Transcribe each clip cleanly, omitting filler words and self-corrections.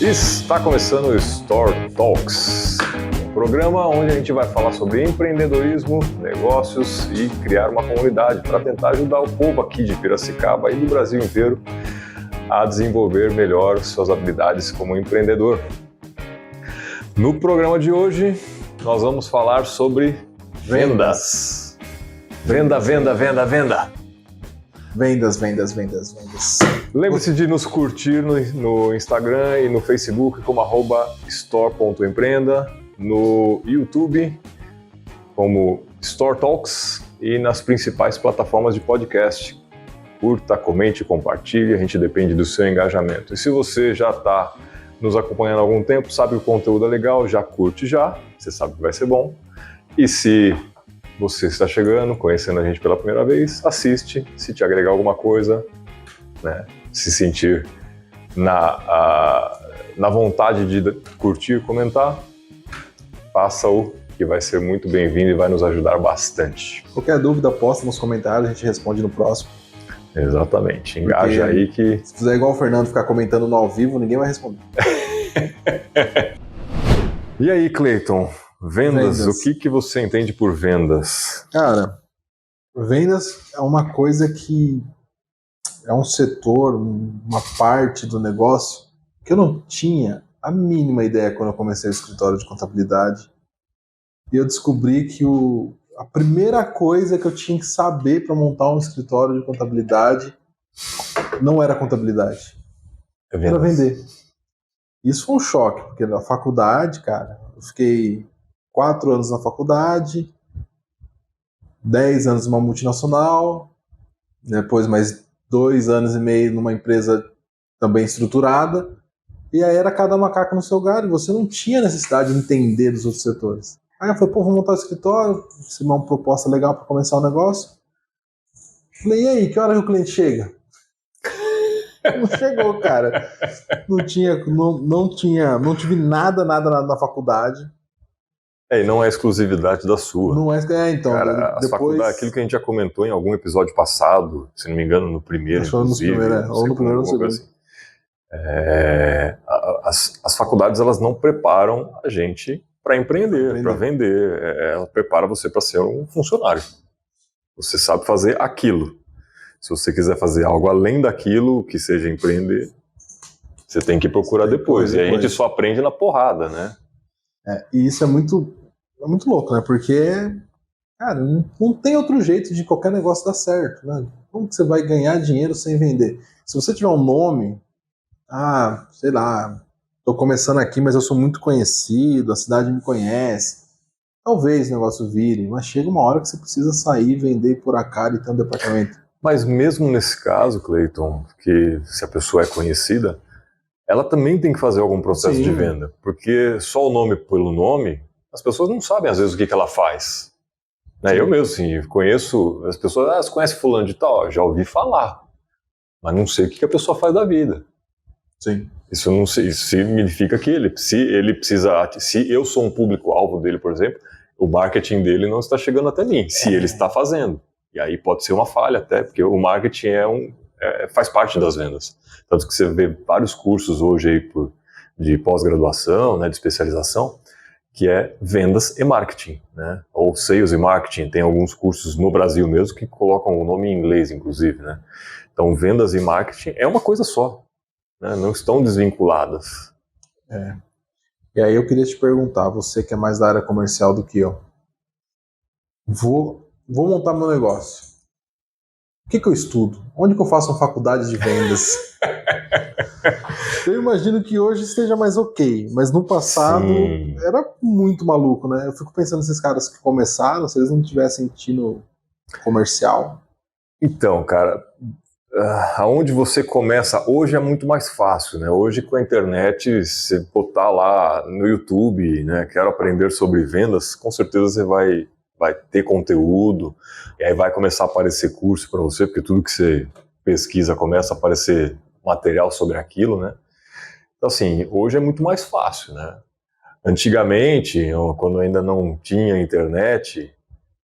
Está começando o Store Talks, um programa onde a gente vai falar sobre empreendedorismo, negócios e criar uma comunidade para tentar ajudar o povo aqui de Piracicaba e do Brasil inteiro a desenvolver melhor suas habilidades como empreendedor. No programa de hoje, nós vamos falar sobre vendas. Venda. Vendas. Lembre-se de nos curtir no Instagram e no Facebook como @store.empreenda, no YouTube como Store Talks e nas principais plataformas de podcast. Curta, comente, compartilhe, a gente depende do seu engajamento. E se você já está nos acompanhando há algum tempo, sabe que o conteúdo é legal, já curte já, você sabe que vai ser bom. E se você está chegando, conhecendo a gente pela primeira vez, assiste, se te agregar alguma coisa, né, se sentir na vontade de curtir, comentar, faça-o, que vai ser muito bem-vindo e vai nos ajudar bastante. Qualquer dúvida, posta nos comentários, a gente responde no próximo. Exatamente, engaja aí que... Se fizer igual o Fernando, ficar comentando no ao vivo, ninguém vai responder. E aí, Cleiton, vendas, o que você entende por vendas? Cara, vendas é uma coisa que é um setor, uma parte do negócio que eu não tinha a mínima ideia quando eu comecei o escritório de contabilidade. E eu descobri que a primeira coisa que eu tinha que saber para montar um escritório de contabilidade não era contabilidade, era vender. Isso foi um choque, porque na faculdade, cara, eu fiquei 4 anos na faculdade, 10 anos numa multinacional, depois mais 2 anos e meio numa empresa também estruturada, e aí era cada macaco no seu galho, você não tinha necessidade de entender dos outros setores. Aí eu falei, vou montar o escritório, se uma proposta legal para começar o negócio. Falei, e aí, que hora que o cliente chega? Não chegou, cara. Não tive nada na faculdade. E não é exclusividade da sua. Não é, então. Cara, depois... aquilo que a gente já comentou em algum episódio passado, se não me engano, no primeiro, inclusive. Ou no primeiro ou no segundo. Assim. As faculdades, elas não preparam a gente para empreender, para vender. Ela prepara você para ser um funcionário. Você sabe fazer aquilo. Se você quiser fazer algo além daquilo, que seja empreender, você tem que procurar depois. E a gente só aprende na porrada, né? E isso é muito louco, né? Porque, cara, não tem outro jeito de qualquer negócio dar certo, né? Como que você vai ganhar dinheiro sem vender? Se você tiver um nome, sei lá, tô começando aqui, mas eu sou muito conhecido, a cidade me conhece, talvez o negócio vire, mas chega uma hora que você precisa sair, vender e pôr a cara e ter um departamento. Mas mesmo nesse caso, Cleiton, que se a pessoa é conhecida, ela também tem que fazer algum processo de venda, porque só o nome pelo nome, as pessoas não sabem às vezes o que ela faz. Né? Eu mesmo, assim, conheço, as pessoas, você conhece fulano de tal? Já ouvi falar, mas não sei o que a pessoa faz da vida. Sim. Isso não significa que se eu sou um público-alvo dele, por exemplo, o marketing dele não está chegando até mim, se ele está fazendo. E aí pode ser uma falha até, porque o marketing faz parte das vendas. Tanto que você vê vários cursos hoje aí de pós-graduação, né, de especialização, que é vendas e marketing, né? Ou sales e marketing. Tem alguns cursos no Brasil mesmo que colocam o nome em inglês, inclusive, né? Então, vendas e marketing é uma coisa só, né? Não estão desvinculadas. E aí eu queria te perguntar, você que é mais da área comercial do que eu, vou montar meu negócio. O que eu estudo? Onde que eu faço uma faculdade de vendas? Eu imagino que hoje esteja mais ok, mas no passado era muito maluco, né? Eu fico pensando nesses caras que começaram, se eles não tivessem tino comercial. Então, cara, aonde você começa hoje é muito mais fácil, né? Hoje com a internet, você botar lá no YouTube, né? Quero aprender sobre vendas, com certeza você vai ter conteúdo, e aí vai começar a aparecer curso para você, porque tudo que você pesquisa começa a aparecer material sobre aquilo, né? Então, assim, hoje é muito mais fácil, né? Antigamente, quando ainda não tinha internet,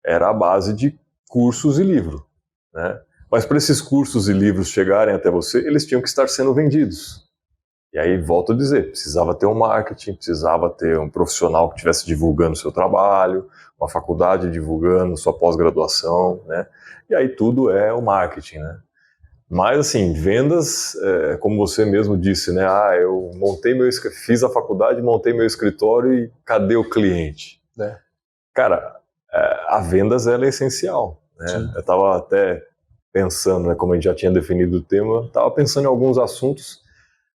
era a base de cursos e livro, né? Mas para esses cursos e livros chegarem até você, eles tinham que estar sendo vendidos. E aí, volto a dizer, precisava ter um marketing, precisava ter um profissional que estivesse divulgando o seu trabalho, uma faculdade divulgando sua pós-graduação, né? E aí tudo é o marketing, né? Mas, assim, vendas, como você mesmo disse, né? Eu fiz a faculdade, montei meu escritório e cadê o cliente? Cara, a vendas, ela é essencial, né? Sim. Eu estava até pensando, né, como a gente já tinha definido o tema, estava pensando em alguns assuntos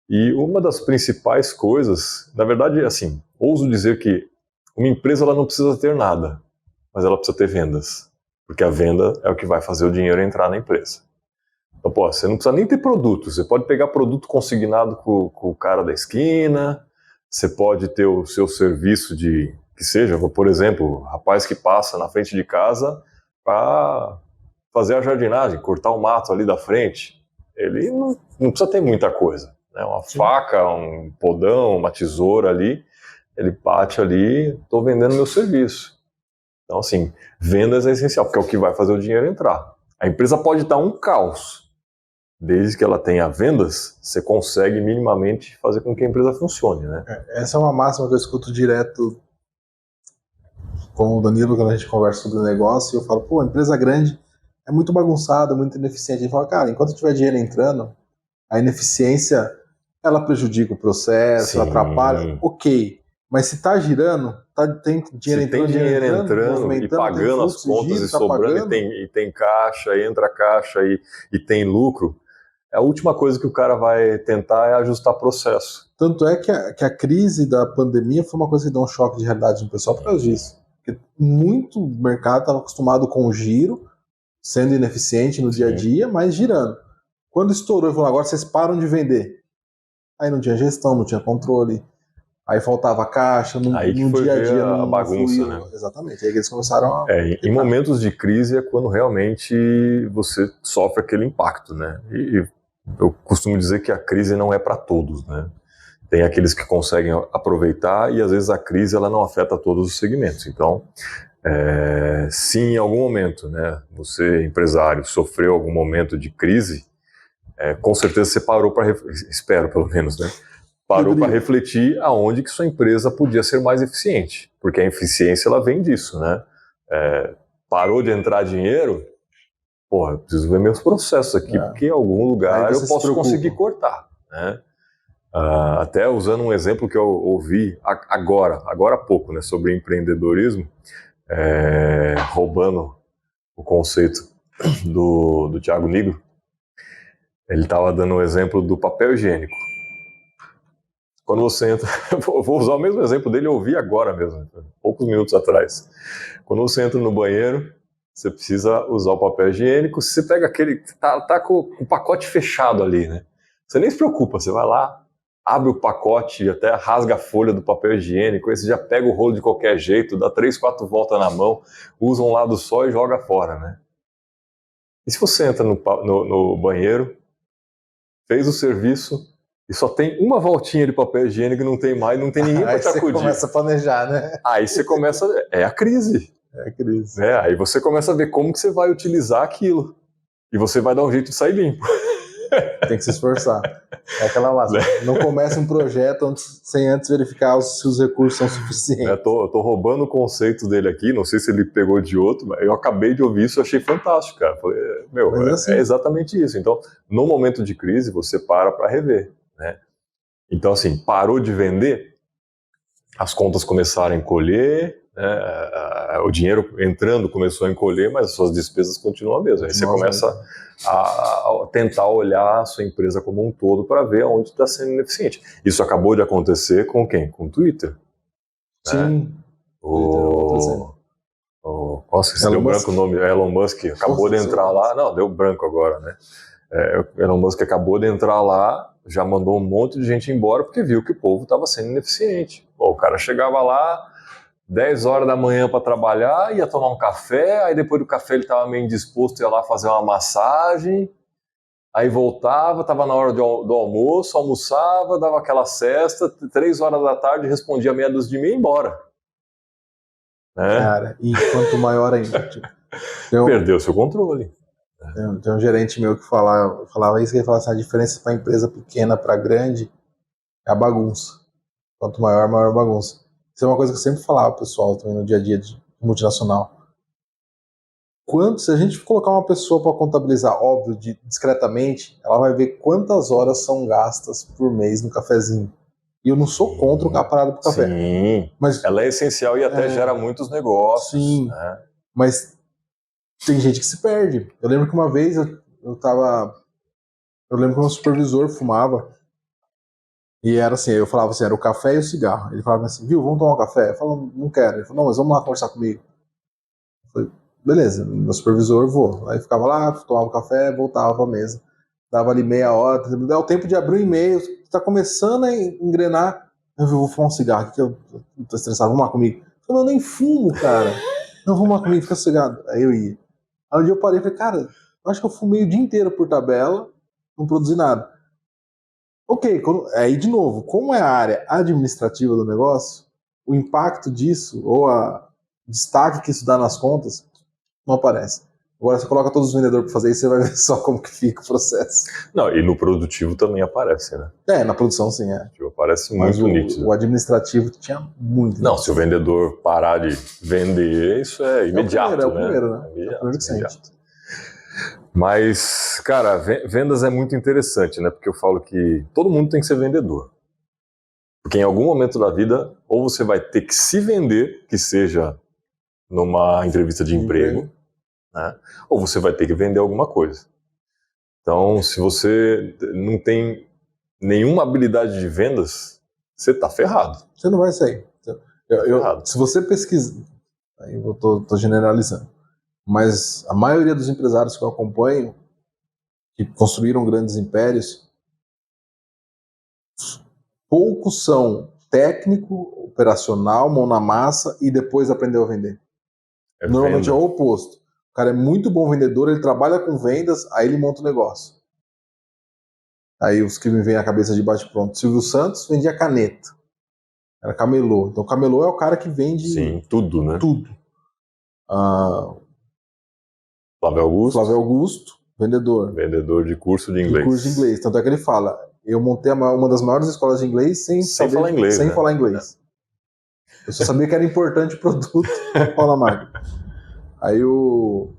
e uma das principais coisas, na verdade, assim, ouso dizer que uma empresa ela não precisa ter nada, mas ela precisa ter vendas, porque a venda é o que vai fazer o dinheiro entrar na empresa. Então, pô, você não precisa nem ter produto, você pode pegar produto consignado com o cara da esquina, você pode ter o seu serviço que seja, por exemplo, o rapaz que passa na frente de casa para fazer a jardinagem, cortar o mato ali da frente. Ele não precisa ter muita coisa, né? Uma faca, um podão, uma tesoura ali, ele bate ali, estou vendendo meu serviço. Então, assim, vendas é essencial, porque é o que vai fazer o dinheiro entrar. A empresa pode estar um caos, desde que ela tenha vendas, você consegue minimamente fazer com que a empresa funcione, né? Essa é uma máxima que eu escuto direto com o Danilo quando a gente conversa sobre o negócio, e eu falo, pô, empresa grande é muito bagunçada, muito ineficiente. Ele fala, cara, enquanto tiver dinheiro entrando, a ineficiência, ela prejudica o processo, atrapalha, ok. Mas se tá girando, tem dinheiro entrando, dinheiro entrando e pagando as contas e sobrando, e tem caixa, entra caixa e tem lucro, a última coisa que o cara vai tentar é ajustar processo. Tanto é que a crise da pandemia foi uma coisa que deu um choque de realidade no pessoal por causa disso. Porque muito mercado estava acostumado com o giro, sendo ineficiente no dia a dia, mas girando. Quando estourou, ele falou, agora vocês param de vender. Aí não tinha gestão, não tinha controle, aí faltava caixa, no dia a dia a bagunça, fluía, né? Exatamente, aí que eles começaram a... em momentos de crise é quando realmente você sofre aquele impacto, né? E eu costumo dizer que a crise não é para todos, né? Tem aqueles que conseguem aproveitar e às vezes a crise ela não afeta todos os segmentos. Então, se em algum momento, né, você, empresário, sofreu algum momento de crise, com certeza você parou para, espero pelo menos, né? Parou para refletir aonde que sua empresa podia ser mais eficiente, porque a eficiência ela vem disso, né? Parou de entrar dinheiro, porra, eu preciso ver meus processos aqui, porque em algum lugar eu posso conseguir cortar, né? Até usando um exemplo que eu ouvi agora há pouco, né, sobre empreendedorismo, roubando o conceito do Thiago Nigro, ele estava dando um exemplo do papel higiênico. Quando você entra, vou usar o mesmo exemplo dele, eu ouvi agora mesmo, poucos minutos atrás. Quando você entra no banheiro, você precisa usar o papel higiênico, você pega aquele, tá com o pacote fechado ali, né? Você nem se preocupa, você vai lá, abre o pacote, até rasga a folha do papel higiênico, aí você já pega o rolo de qualquer jeito, dá 3, 4 voltas na mão, usa um lado só e joga fora, né? E se você entra no banheiro, fez o serviço e só tem uma voltinha de papel higiênico e não tem mais, não tem ninguém para te acudir. Aí você começa a planejar, né? Aí você começa, é a crise. É a crise. Aí você começa a ver como que você vai utilizar aquilo. E você vai dar um jeito de sair limpo. Tem que se esforçar. É aquela máxima. Não comece um projeto sem antes verificar se os recursos são suficientes. Eu tô roubando o conceito dele aqui, não sei se ele pegou de outro, mas eu acabei de ouvir isso e achei fantástico, cara. Falei, é exatamente isso. Então, no momento de crise, você para rever, né? Então, assim, parou de vender, as contas começaram a encolher, né? O dinheiro entrando começou a encolher, mas as suas despesas continuam a mesma. Aí você começa a tentar olhar a sua empresa como um todo para ver onde está sendo ineficiente. Isso acabou de acontecer com quem? Com o Twitter. Sim. Nossa, se deu branco o nome. Elon Musk acabou de entrar lá. Não, deu branco agora, né? Elon Musk acabou de entrar lá, já mandou um monte de gente embora porque viu que o povo estava sendo ineficiente. O cara chegava lá 10 horas da manhã para trabalhar, ia tomar um café, aí depois do café ele estava meio indisposto, ia lá fazer uma massagem, aí voltava, estava na hora do almoço, almoçava, dava aquela cesta, 3 horas da tarde, respondia meia dúzia de mim e ia embora. Cara, e quanto maior ainda. Perdeu seu controle. Tem um gerente meu que falava isso, que ele falava assim, a diferença para empresa pequena para grande É a bagunça. Quanto maior, maior a bagunça. Isso é uma coisa que eu sempre falava pro pessoal também no dia a dia de multinacional. Se a gente colocar uma pessoa para contabilizar, óbvio, discretamente, ela vai ver quantas horas são gastas por mês no cafezinho. E eu não sou contra a parada pro café. Sim, mas ela é essencial e até gera muitos negócios. Sim, né? Mas tem gente que se perde. Eu lembro que uma vez eu lembro que meu supervisor fumava. E era assim, eu falava assim, era o café e o cigarro. Ele falava assim, viu, vamos tomar um café? Eu falava, não quero. Ele falou, não, mas vamos lá conversar comigo. Eu falei, beleza, meu supervisor, vou. Aí ficava lá, tomava um café, voltava pra mesa. Dava ali meia hora, dá o tempo de abrir o e-mail, tá começando a engrenar. Eu vou fumar um cigarro aqui, que eu tô estressado, vamos lá comigo. Eu falei, eu nem fumo, cara. Não, vamos lá comigo, fica sossegado. Aí eu ia. Aí um dia eu parei e falei, cara, eu acho que eu fumei o dia inteiro por tabela, não produzi nada. Ok, aí de novo, como é a área administrativa do negócio, o impacto disso, ou o destaque que isso dá nas contas, não aparece. Agora você coloca todos os vendedores para fazer isso, você vai ver só como que fica o processo. Não, e no produtivo também aparece, né? Na produção sim, é. Aparece Mas muito nítido. O administrativo tinha muito. Não, se o vendedor parar de vender, isso é imediato, É o primeiro, né? Imediato, é o primeiro que sente. Mas, cara, vendas é muito interessante, né? Porque eu falo que todo mundo tem que ser vendedor. Porque em algum momento da vida, ou você vai ter que se vender, que seja numa entrevista de emprego, né? Ou você vai ter que vender alguma coisa. Então, se você não tem nenhuma habilidade de vendas, você tá ferrado. Você não vai sair. Se você pesquisar, aí eu tô generalizando, mas a maioria dos empresários que eu acompanho, que construíram grandes impérios, poucos são técnico, operacional, mão na massa e depois aprendeu a vender. Normalmente é o oposto. O cara é muito bom vendedor, ele trabalha com vendas, aí ele monta o negócio. Aí os que me vêm à cabeça de bate-pronto. Silvio Santos vendia caneta. Era camelô. Então camelô é o cara que vende... Sim, tudo, né? Tudo. Flávio Augusto, vendedor. Vendedor de curso de inglês. Curso de inglês. Tanto é que ele fala, eu montei uma das maiores escolas de inglês sem falar inglês. Sem falar inglês. Eu só sabia que era importante o produto falar na máquina. Aí o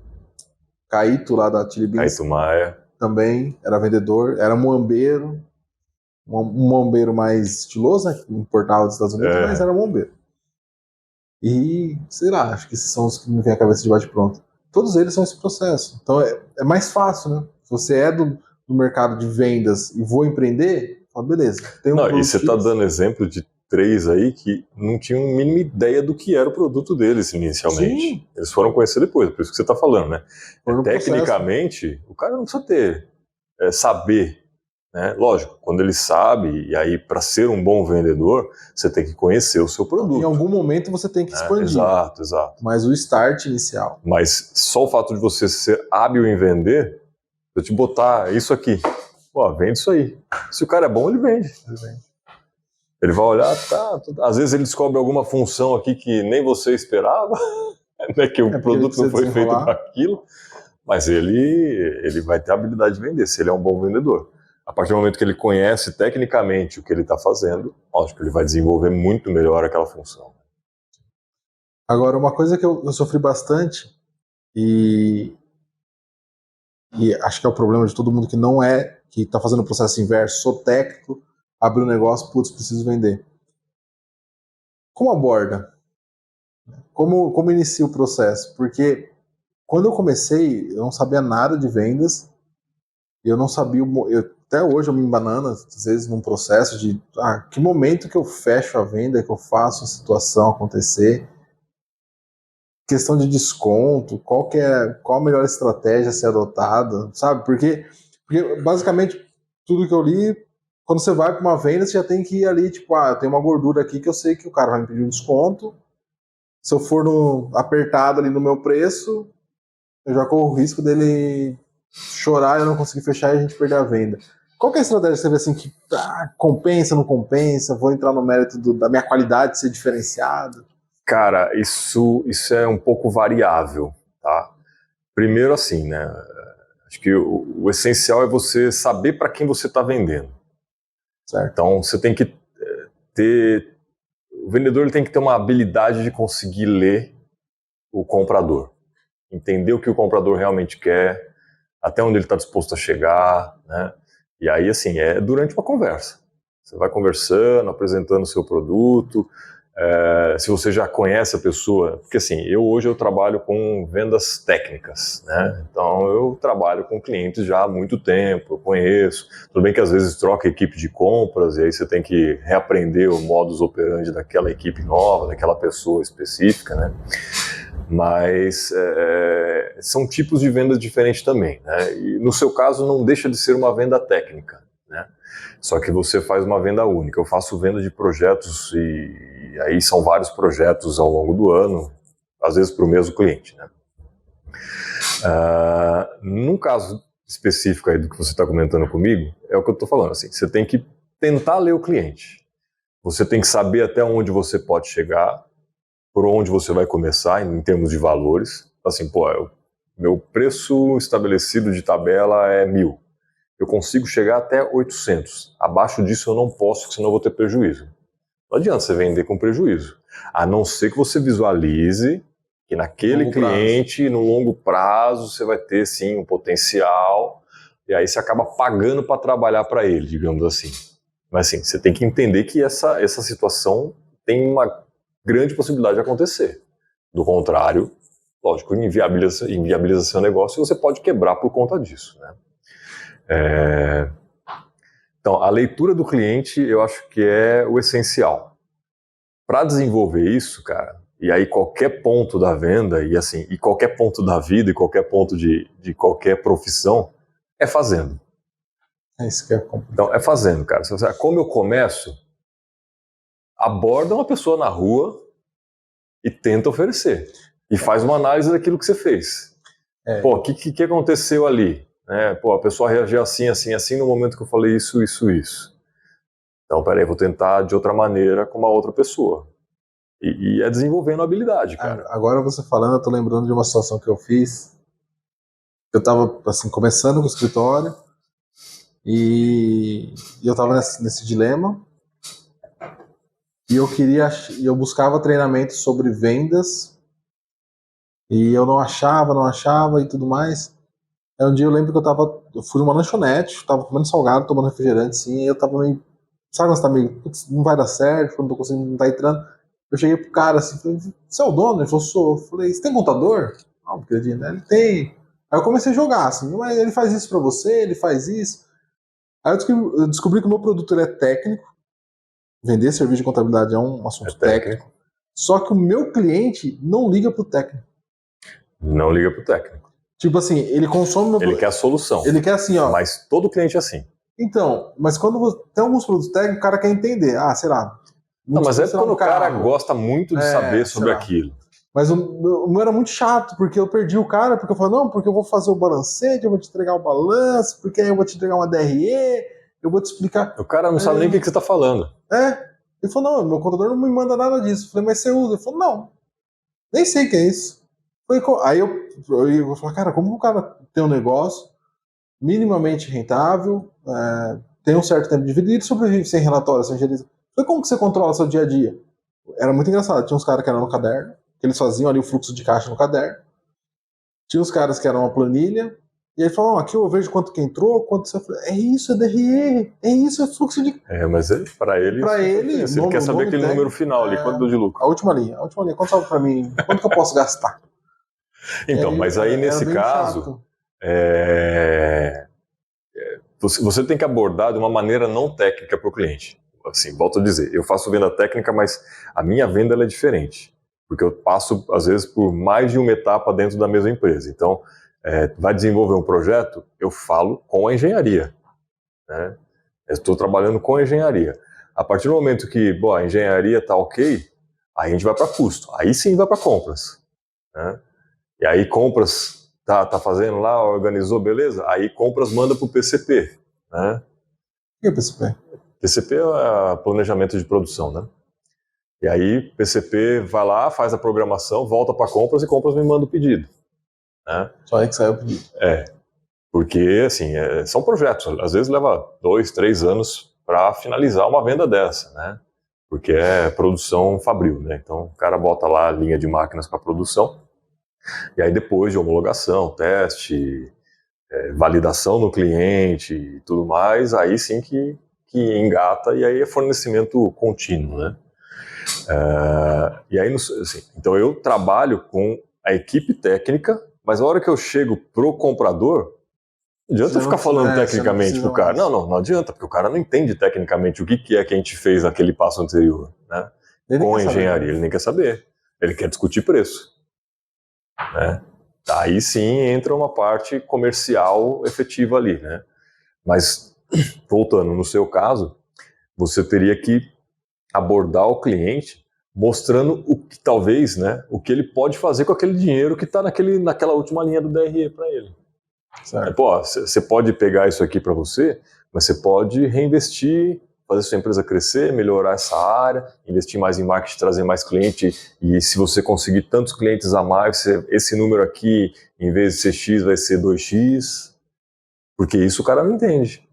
Caíto lá da Chili Beans. Caíto Maia. Também era vendedor, era muambeiro. Um muambeiro mais estiloso, né? Que importava dos Estados Unidos, mas era muambeiro. E, sei lá, acho que esses são os que me vêm à cabeça de bate-pronto. Todos eles são esse processo. Então é mais fácil, né? Se você é do mercado de vendas e vou empreender, fala, beleza. Tem e você está dando exemplo de 3 aí que não tinham a mínima ideia do que era o produto deles inicialmente. Sim. Eles foram conhecer depois, por isso que você está falando, né? Tecnicamente, o cara não precisa saber. Né? Lógico, quando ele sabe, e aí para ser um bom vendedor, você tem que conhecer o seu produto. Em algum momento você tem que expandir. Exato. Mas o start inicial. Mas só o fato de você ser hábil em vender, eu te botar isso aqui, vende isso aí. Se o cara é bom, ele vende. Ele vai olhar, às vezes ele descobre alguma função aqui que nem você esperava, né? Que o produto não foi feito para aquilo, mas ele vai ter a habilidade de vender, se ele é um bom vendedor. A partir do momento que ele conhece tecnicamente o que ele está fazendo, lógico, ele vai desenvolver muito melhor aquela função. Agora, uma coisa que eu sofri bastante, e acho que é o problema de todo mundo que está fazendo o processo inverso, sou técnico, abre um negócio, preciso vender. Como aborda? Como inicia o processo? Porque quando eu comecei, eu não sabia nada de vendas, eu não sabia, até hoje eu me embanano, às vezes, num processo de que momento que eu fecho a venda, que eu faço a situação acontecer, questão de desconto, qual a melhor estratégia a ser adotada, sabe? Porque basicamente tudo que eu li, quando você vai para uma venda, você já tem que ir ali, tipo, tem uma gordura aqui que eu sei que o cara vai me pedir um desconto, se eu for apertado ali no meu preço, eu já corro o risco dele chorar e eu não conseguir fechar e a gente perder a venda. Qual que é a estratégia que você vê assim que compensa, não compensa, vou entrar no mérito da minha qualidade ser diferenciada? Cara, isso é um pouco variável, tá? Primeiro assim, né? Acho que o essencial é você saber para quem você está vendendo. Certo. Então você tem que ter... O vendedor ele tem que ter uma habilidade de conseguir ler o comprador, entender o que o comprador realmente quer, até onde ele está disposto a chegar, né? E aí, assim, é durante uma conversa. Você vai conversando, apresentando o seu produto, se você já conhece a pessoa, porque assim, hoje eu trabalho com vendas técnicas, né? Então eu trabalho com clientes já há muito tempo, eu conheço. Tudo bem que às vezes troca equipe de compras e aí você tem que reaprender o modus operandi daquela equipe nova, daquela pessoa específica, né? Mas são tipos de vendas diferentes também, né? E no seu caso não deixa de ser uma venda técnica, né? Só que você faz uma venda única. Eu faço venda de projetos e aí são vários projetos ao longo do ano, às vezes para o mesmo cliente, né? Num caso específico aí do que você está comentando comigo, é o que eu estou falando, assim, você tem que tentar ler o cliente. Você tem que saber até onde você pode chegar, por onde você vai começar em termos de valores. Assim, meu preço estabelecido de tabela é 1.000. Eu consigo chegar até 800. Abaixo disso eu não posso, senão eu vou ter prejuízo. Não adianta você vender com prejuízo. A não ser que você visualize que naquele cliente, no longo prazo, você vai ter, sim, um potencial. E aí você acaba pagando para trabalhar para ele, digamos assim. Mas, assim, você tem que entender que essa situação tem uma grande possibilidade de acontecer. Do contrário, lógico, inviabiliza seu negócio e você pode quebrar por conta disso, né? Então, a leitura do cliente eu acho que é o essencial. Para desenvolver isso, cara, e aí qualquer ponto da venda, e assim, e qualquer ponto da vida, e qualquer ponto de qualquer profissão, é fazendo. É isso que é complicado. Então, é fazendo, cara. Como eu começo, aborda uma pessoa na rua e tenta oferecer. E faz uma análise daquilo que você fez. O que aconteceu ali? A pessoa reagiu assim, assim, assim no momento que eu falei isso, isso, isso. Então, peraí, vou tentar de outra maneira com uma outra pessoa. E é desenvolvendo habilidade, cara. Agora você falando, eu tô lembrando de uma situação que eu fiz. Eu tava, assim, começando com o escritório e eu tava nesse dilema e eu buscava treinamento sobre vendas e eu não achava e tudo mais. Aí um dia eu lembro que eu fui numa lanchonete, tava comendo salgado, tomando refrigerante, assim, e eu tava meio, sabe quando você tá meio, não vai dar certo, não tô conseguindo, não tá entrando. Eu cheguei pro cara assim, falei, você é o dono? Ele falou, sou. Eu falei, você tem contador? Não, porque ele tem. Aí eu comecei a jogar, assim, mas ele faz isso pra você, ele faz isso. Aí eu descobri que o meu produto ele é técnico, vender serviço de contabilidade é um assunto técnico, só que o meu cliente não liga pro técnico. Não liga pro técnico. Tipo assim, ele consome... Ele quer a solução. Ele quer assim, ó. Mas todo cliente é assim. Então, mas quando tem alguns produtos técnicos, o cara quer entender. Ah, sei lá. Não, mas é quando o cara gosta muito de saber sobre aquilo. Mas o meu era muito chato, porque eu perdi o cara, porque eu falei, não, porque eu vou fazer o balancete, eu vou te entregar o balanço, porque aí eu vou te entregar uma DRE, eu vou te explicar. O cara não sabe nem o que você tá falando. Ele falou, não, meu contador não me manda nada disso. Eu falei, mas você usa? Ele falou, não, nem sei o que é isso. Aí eu vou falar, cara, como que o cara tem um negócio minimamente rentável, tem um certo tempo de vida e ele sobrevive sem relatório, sem gerência? Falei, como que você controla seu dia a dia? Era muito engraçado, tinha uns caras que eram no caderno, que eles faziam ali o fluxo de caixa no caderno, tinha uns caras que eram uma planilha, e ele falou, aqui eu vejo quanto que entrou, quanto você... É isso, é DRE, é isso, é fluxo de... Mas para ele ele quer saber aquele número final ali, quanto deu de lucro. A última linha, quanto salva pra mim, quanto que eu posso gastar? Então, mas aí nesse caso, você tem que abordar de uma maneira não técnica para o cliente. Assim, volto a dizer, eu faço venda técnica, mas a minha venda ela é diferente, porque eu passo, às vezes, por mais de uma etapa dentro da mesma empresa. Então, vai desenvolver um projeto, eu falo com a engenharia, né? Eu estou trabalhando com a engenharia. A partir do momento que a engenharia está ok, aí a gente vai para custo, aí sim vai para compras, né? E aí compras tá fazendo lá, organizou, beleza? Aí compras manda para o PCP, né? O que é PCP? PCP é planejamento de produção, né? E aí PCP vai lá, faz a programação, volta para compras e compras me manda o pedido, né? Só aí que sai o pedido. Porque assim, são projetos, às vezes leva 2, 3 anos para finalizar uma venda dessa, né? Porque é produção fabril, né? Então o cara bota lá a linha de máquinas para produção, e aí depois de homologação, teste, validação no cliente e tudo mais, aí sim que engata, e aí é fornecimento contínuo, né? E aí, assim, então eu trabalho com a equipe técnica, mas a hora que eu chego pro comprador, não adianta ficar falando tecnicamente pro cara. Não adianta, porque o cara não entende tecnicamente o que é que a gente fez naquele passo anterior, né? Com a engenharia, ele nem quer saber. Ele quer discutir preço, né? Aí sim entra uma parte comercial efetiva ali, né? Mas, voltando, no seu caso, você teria que abordar o cliente mostrando o que talvez, né, o que ele pode fazer com aquele dinheiro que está naquela última linha do DRE para ele. Pô, você pode pegar isso aqui para você, mas você pode reinvestir, fazer sua empresa crescer, melhorar essa área, investir mais em marketing, trazer mais cliente, e se você conseguir tantos clientes a mais, esse número aqui, em vez de ser X, vai ser 2X, porque isso o cara não entende.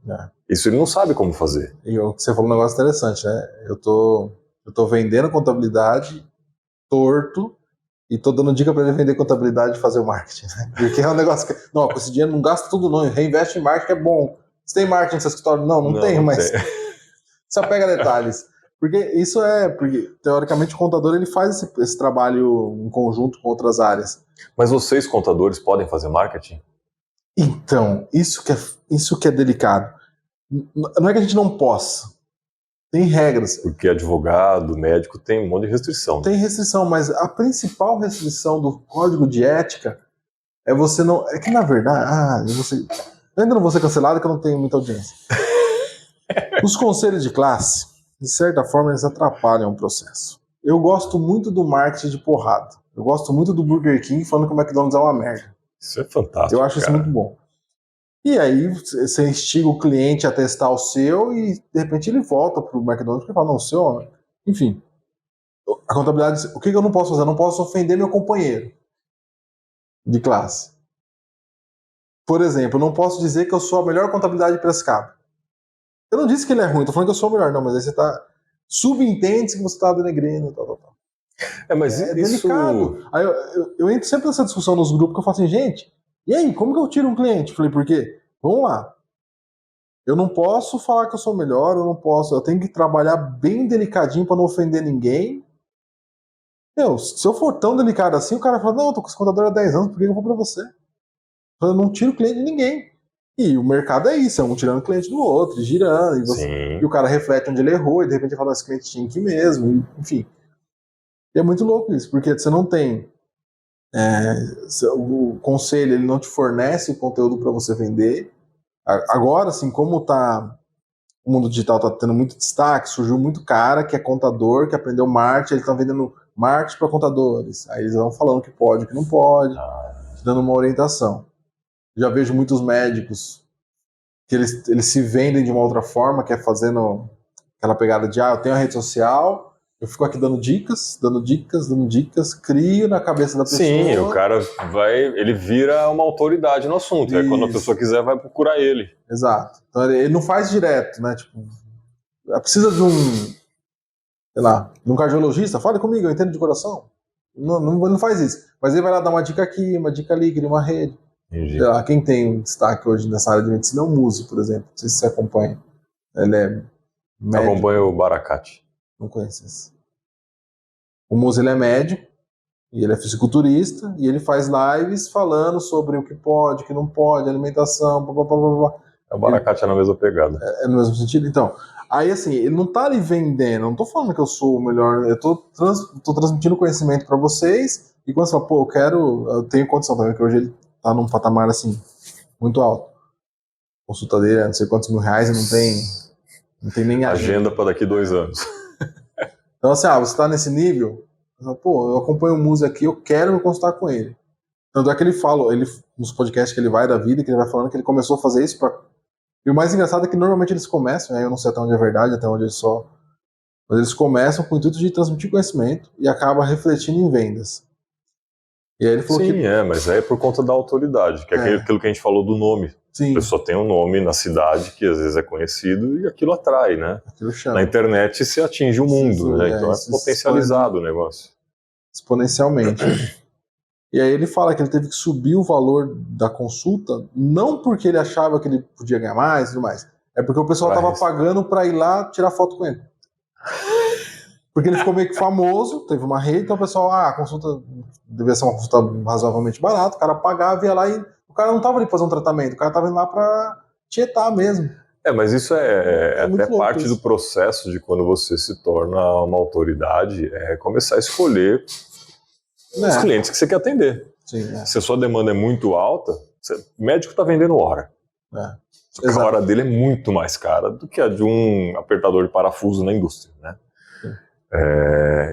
Isso ele não sabe como fazer. E você falou um negócio interessante, né? Eu tô vendendo contabilidade torto e tô dando dica para ele vender contabilidade e fazer o marketing, né? Porque é um negócio que, não, com esse dinheiro não gasta tudo não, reinveste em marketing, é bom. Você tem marketing no seu escritório? Não tem, mas só pega detalhes. Porque isso porque teoricamente o contador ele faz esse trabalho em conjunto com outras áreas. Mas vocês, contadores, podem fazer marketing? Então, isso que é delicado. Não é que a gente não possa. Tem regras. Porque advogado, médico, tem um monte de restrição. Tem restrição, mas a principal restrição do código de ética é você não... É que, na verdade... Eu ainda não vou ser cancelado porque eu não tenho muita audiência. Os conselhos de classe, de certa forma, eles atrapalham o processo. Eu gosto muito do marketing de porrada. Eu gosto muito do Burger King falando que o McDonald's é uma merda. Isso é fantástico, eu acho isso muito bom. E aí você instiga o cliente a testar o seu e de repente ele volta pro McDonald's e fala, não, o seu... Enfim, a contabilidade, o que eu não posso fazer? Eu não posso ofender meu companheiro de classe. Por exemplo, eu não posso dizer que eu sou a melhor contabilidade de Piracicaba. Eu não disse que ele é ruim, eu tô falando que eu sou o melhor, não, mas aí você tá... Subentende que você tá denegrindo, tal. Mas é isso... delicado. Aí eu entro sempre nessa discussão nos grupos que eu falo assim, gente, e aí, como que eu tiro um cliente? Eu falei, por quê? Vamos lá. Eu não posso falar que eu sou melhor, eu tenho que trabalhar bem delicadinho para não ofender ninguém. Se eu for tão delicado assim, o cara fala, não, eu tô com esse contador há 10 anos, por que eu vou pra você? Eu não tiro cliente de ninguém. E o mercado é isso, é um tirando cliente do outro, girando, e o cara reflete onde ele errou, e de repente fala, esse cliente tinha que ir mesmo, enfim. E é muito louco isso, porque você não tem... o conselho, ele não te fornece o conteúdo para você vender. Agora, assim, como o mundo digital está tendo muito destaque, surgiu muito cara que é contador, que aprendeu marketing, eles estão vendendo marketing para contadores. Aí eles vão falando que pode, que não pode, dando uma orientação. Já vejo muitos médicos que eles se vendem de uma outra forma, que é fazendo aquela pegada de, eu tenho a rede social, eu fico aqui dando dicas, crio na cabeça da pessoa. Sim, o cara ele vira uma autoridade no assunto. Isso. Aí quando a pessoa quiser, vai procurar ele. Exato. Então ele não faz direto, né? Tipo, precisa de de um cardiologista, fale comigo, eu entendo de coração. Não faz isso. Mas ele vai lá dar uma dica aqui, uma dica ali, cria uma rede. Entendi. Sei lá, quem tem um destaque hoje nessa área de medicina é o Muzi, por exemplo. Não sei se você acompanha. Ele é médico. Acompanho o Baracate. Não conheço esse. O Muzi, ele é médico, e ele é fisiculturista, e ele faz lives falando sobre o que pode, o que não pode, alimentação, blá. O Baracate é na mesma pegada. É no mesmo sentido? Então, aí assim, ele não tá ali vendendo, não tô falando que eu sou o melhor, eu tô transmitindo conhecimento para vocês, e quando você fala, eu tenho condição também, porque hoje ele tá num patamar assim, muito alto. Consulta dele é não sei quantos R$1.000 e não tem nem agenda para daqui 2 anos. Então assim, você tá nesse nível, eu acompanho o Muzi aqui, eu quero me consultar com ele. Tanto é que ele fala, nos podcasts que ele vai da vida, que ele vai falando que ele começou a fazer isso E o mais engraçado é que normalmente eles começam, eu não sei até onde é verdade, até onde mas eles começam com o intuito de transmitir conhecimento e acaba refletindo em vendas. E aí ele falou mas é por conta da autoridade, que é aquilo que a gente falou do nome. Sim, A pessoa tem um nome na cidade que às vezes é conhecido e aquilo atrai, né? aquilo chama. Na internet você atinge o mundo, né? Então é isso potencializado o negócio. exponencialmente. E aí ele fala que ele teve que subir o valor da consulta, não porque ele achava que ele podia ganhar mais e tudo mais, é porque o pessoal estava pagando para ir lá tirar foto com ele. Porque ele ficou meio que famoso, teve uma rede, então o pessoal, a consulta devia ser uma consulta razoavelmente barata, o cara pagava, ia lá e o cara não estava ali para fazer um tratamento, o cara estava indo lá para tietar mesmo. Mas isso é até parte isso. do processo de quando você se torna uma autoridade, é começar a escolher os clientes que você quer atender. Sim, Se a sua demanda é muito alta, o médico está vendendo hora. A hora dele é muito mais cara do que a de um apertador de parafuso na indústria, né?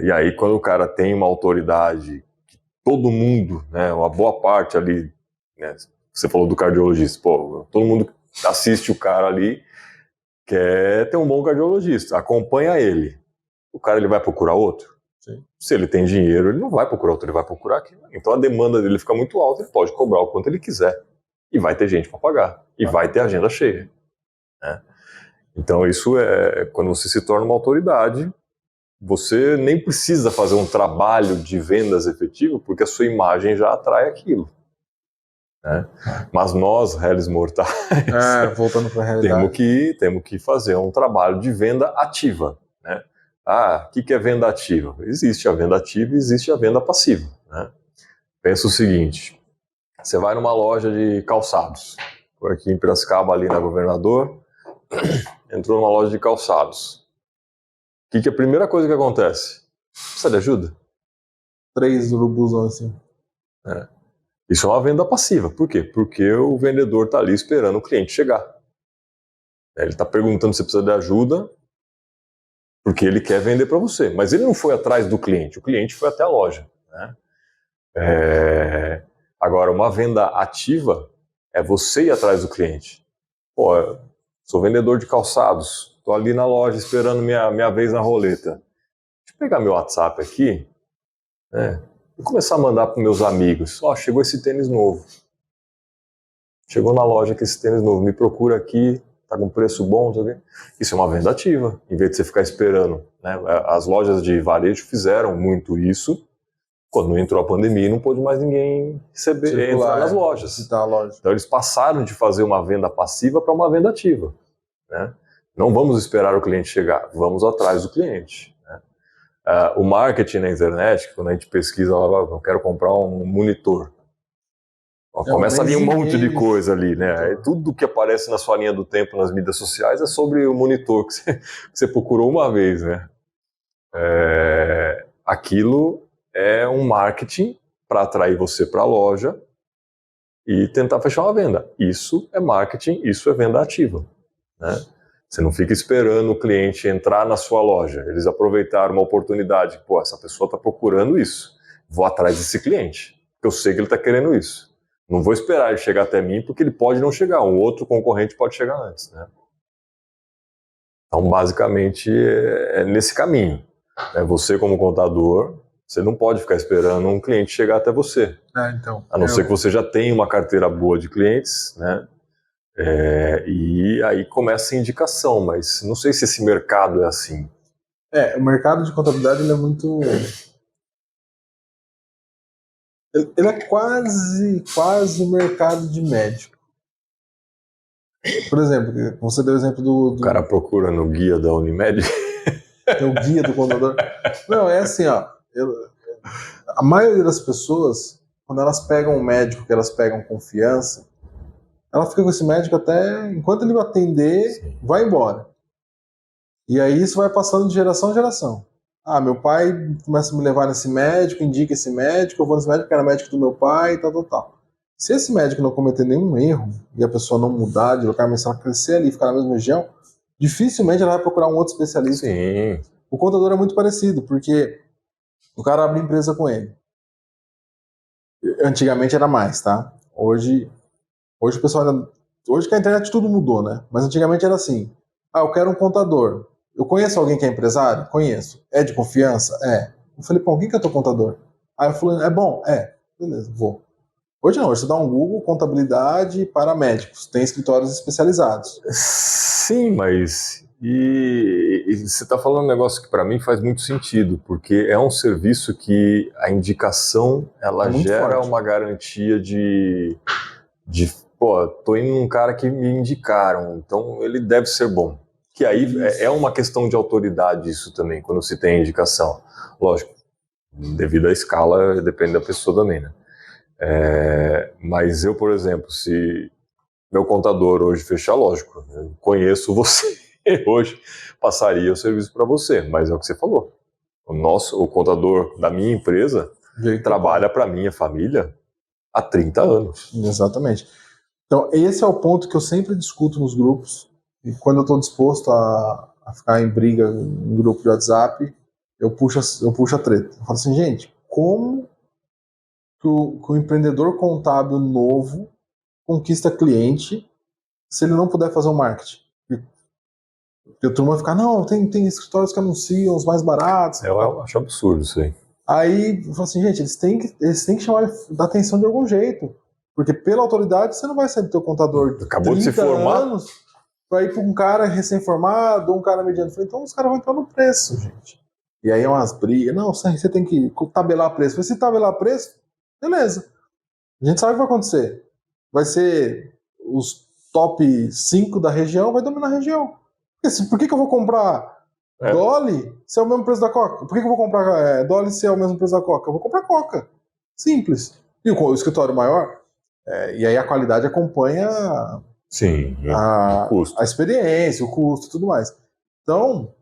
E aí quando o cara tem uma autoridade, que todo mundo, né, uma boa parte ali, né, você falou do cardiologista, todo mundo assiste o cara ali, quer ter um bom cardiologista, acompanha ele. O cara ele vai procurar outro? Sim. Se ele tem dinheiro, ele não vai procurar outro, ele vai procurar aquilo. Então a demanda dele fica muito alta, ele pode cobrar o quanto ele quiser. E vai ter gente para pagar. E vai ter agenda cheia. Né? Então isso é quando você se torna uma autoridade, você nem precisa fazer um trabalho de vendas efetivo, porque a sua imagem já atrai aquilo. Né? Mas nós, réis mortais, voltando para a realidade, temos que fazer um trabalho de venda ativa. Né? O que é venda ativa? Existe a venda ativa e existe a venda passiva. Né? Pensa o seguinte, você vai numa loja de calçados, por aqui em Piracicaba, ali na Governador, entrou numa loja de calçados. O que é a primeira coisa que acontece? Precisa de ajuda? 3 urubuzão assim. Isso é uma venda passiva. Por quê? Porque o vendedor está ali esperando o cliente chegar. Ele está perguntando se precisa de ajuda, porque ele quer vender para você. Mas ele não foi atrás do cliente, o cliente foi até a loja. Né? Agora, uma venda ativa é você ir atrás do cliente. Sou vendedor de calçados, estou ali na loja esperando minha vez na roleta. Deixa eu pegar meu WhatsApp aqui, e começar a mandar para meus amigos. Chegou esse tênis novo. Chegou na loja com esse tênis novo, me procura aqui, tá com preço bom, sabe? Isso é uma venda ativa, em vez de você ficar esperando. Né? As lojas de varejo fizeram muito isso. Quando entrou a pandemia, não pôde mais ninguém entrar nas lojas. Então eles passaram de fazer uma venda passiva para uma venda ativa. Né? Não vamos esperar o cliente chegar, vamos atrás do cliente. Né? O marketing na internet, quando a gente pesquisa, eu quero comprar um monitor. Começa a vir um monte de coisa ali, né? Tudo que aparece na sua linha do tempo nas mídias sociais é sobre o monitor que você procurou uma vez, né? Aquilo é um marketing para atrair você para a loja e tentar fechar uma venda. Isso é marketing, isso é venda ativa. Né? Você não fica esperando o cliente entrar na sua loja. Eles aproveitaram uma oportunidade. Essa pessoa está procurando isso. Vou atrás desse cliente, porque eu sei que ele está querendo isso. Não vou esperar ele chegar até mim, porque ele pode não chegar. Um outro concorrente pode chegar antes. Né? Então, basicamente, é nesse caminho. Você, como contador, você não pode ficar esperando um cliente chegar até você. A não ser que você já tenha uma carteira boa de clientes, né? E aí começa a indicação, mas não sei se esse mercado é assim. O mercado de contabilidade ele é muito... Ele é quase o mercado de médico. Por exemplo, você deu o exemplo do... O cara procura no guia da Unimed. É o guia do contador. Não, é assim, a maioria das pessoas, quando elas pegam um médico que elas pegam confiança, ela fica com esse médico até enquanto ele atender, sim, vai embora. E aí isso vai passando de geração em geração. Meu pai começa a me levar nesse médico, indica esse médico, eu vou nesse médico que era médico do meu pai, tal. Se esse médico não cometer nenhum erro e a pessoa não mudar de local, mas ela crescer ali, ficar na mesma região, dificilmente ela vai procurar um outro especialista. Sim. O contador é muito parecido, porque o cara abre empresa com ele. Antigamente era mais, tá? Hoje o pessoal hoje que a internet tudo mudou, né? Mas antigamente era assim: eu quero um contador. Eu conheço alguém que é empresário? Conheço. É de confiança? É. Eu falei, quem que é teu contador? Aí eu falei, é bom? É. Beleza, vou. Hoje não, hoje você dá um Google, contabilidade para médicos, tem escritórios especializados. Sim, mas e você está falando um negócio que para mim faz muito sentido, porque é um serviço que a indicação ela É muito gera forte. uma garantia de pô, tô indo num cara que me indicaram, então ele deve ser bom. Que aí é uma questão de autoridade isso também, quando se tem indicação. Lógico, devido à escala, depende da pessoa também, né? Mas eu, por exemplo, se meu contador hoje fechar, lógico, eu conheço você hoje, passaria o serviço para você, mas é o que você falou. O contador da minha empresa trabalha para minha família há 30 anos. Exatamente. Então, esse é o ponto que eu sempre discuto nos grupos, e quando eu estou disposto a ficar em briga em grupo de WhatsApp, eu puxo a treta. Eu falo assim, gente, como que o empreendedor contábil novo conquista cliente se ele não puder fazer o marketing? Porque a turma vai ficar, não, tem escritórios que anunciam os mais baratos. Eu acho absurdo isso aí. Aí eu falo assim, gente, eles têm que chamar da atenção de algum jeito. Porque pela autoridade você não vai sair do teu contador Acabou de se formar anos para ir para um cara recém-formado ou um cara mediano. Eu falei, então os caras vão entrar no preço, gente. E aí é umas brigas. Não, você tem que tabelar preço. Eu falei, se tabelar preço, beleza. A gente sabe o que vai acontecer. Vai ser os top 5 da região, vai dominar a região. Por que eu vou comprar Dolly se é o mesmo preço da Coca? Por que eu vou comprar Dolly se é o mesmo preço da Coca? Eu vou comprar Coca. Simples. E o escritório maior, e aí a qualidade acompanha Sim, a experiência, o custo e tudo mais. Então,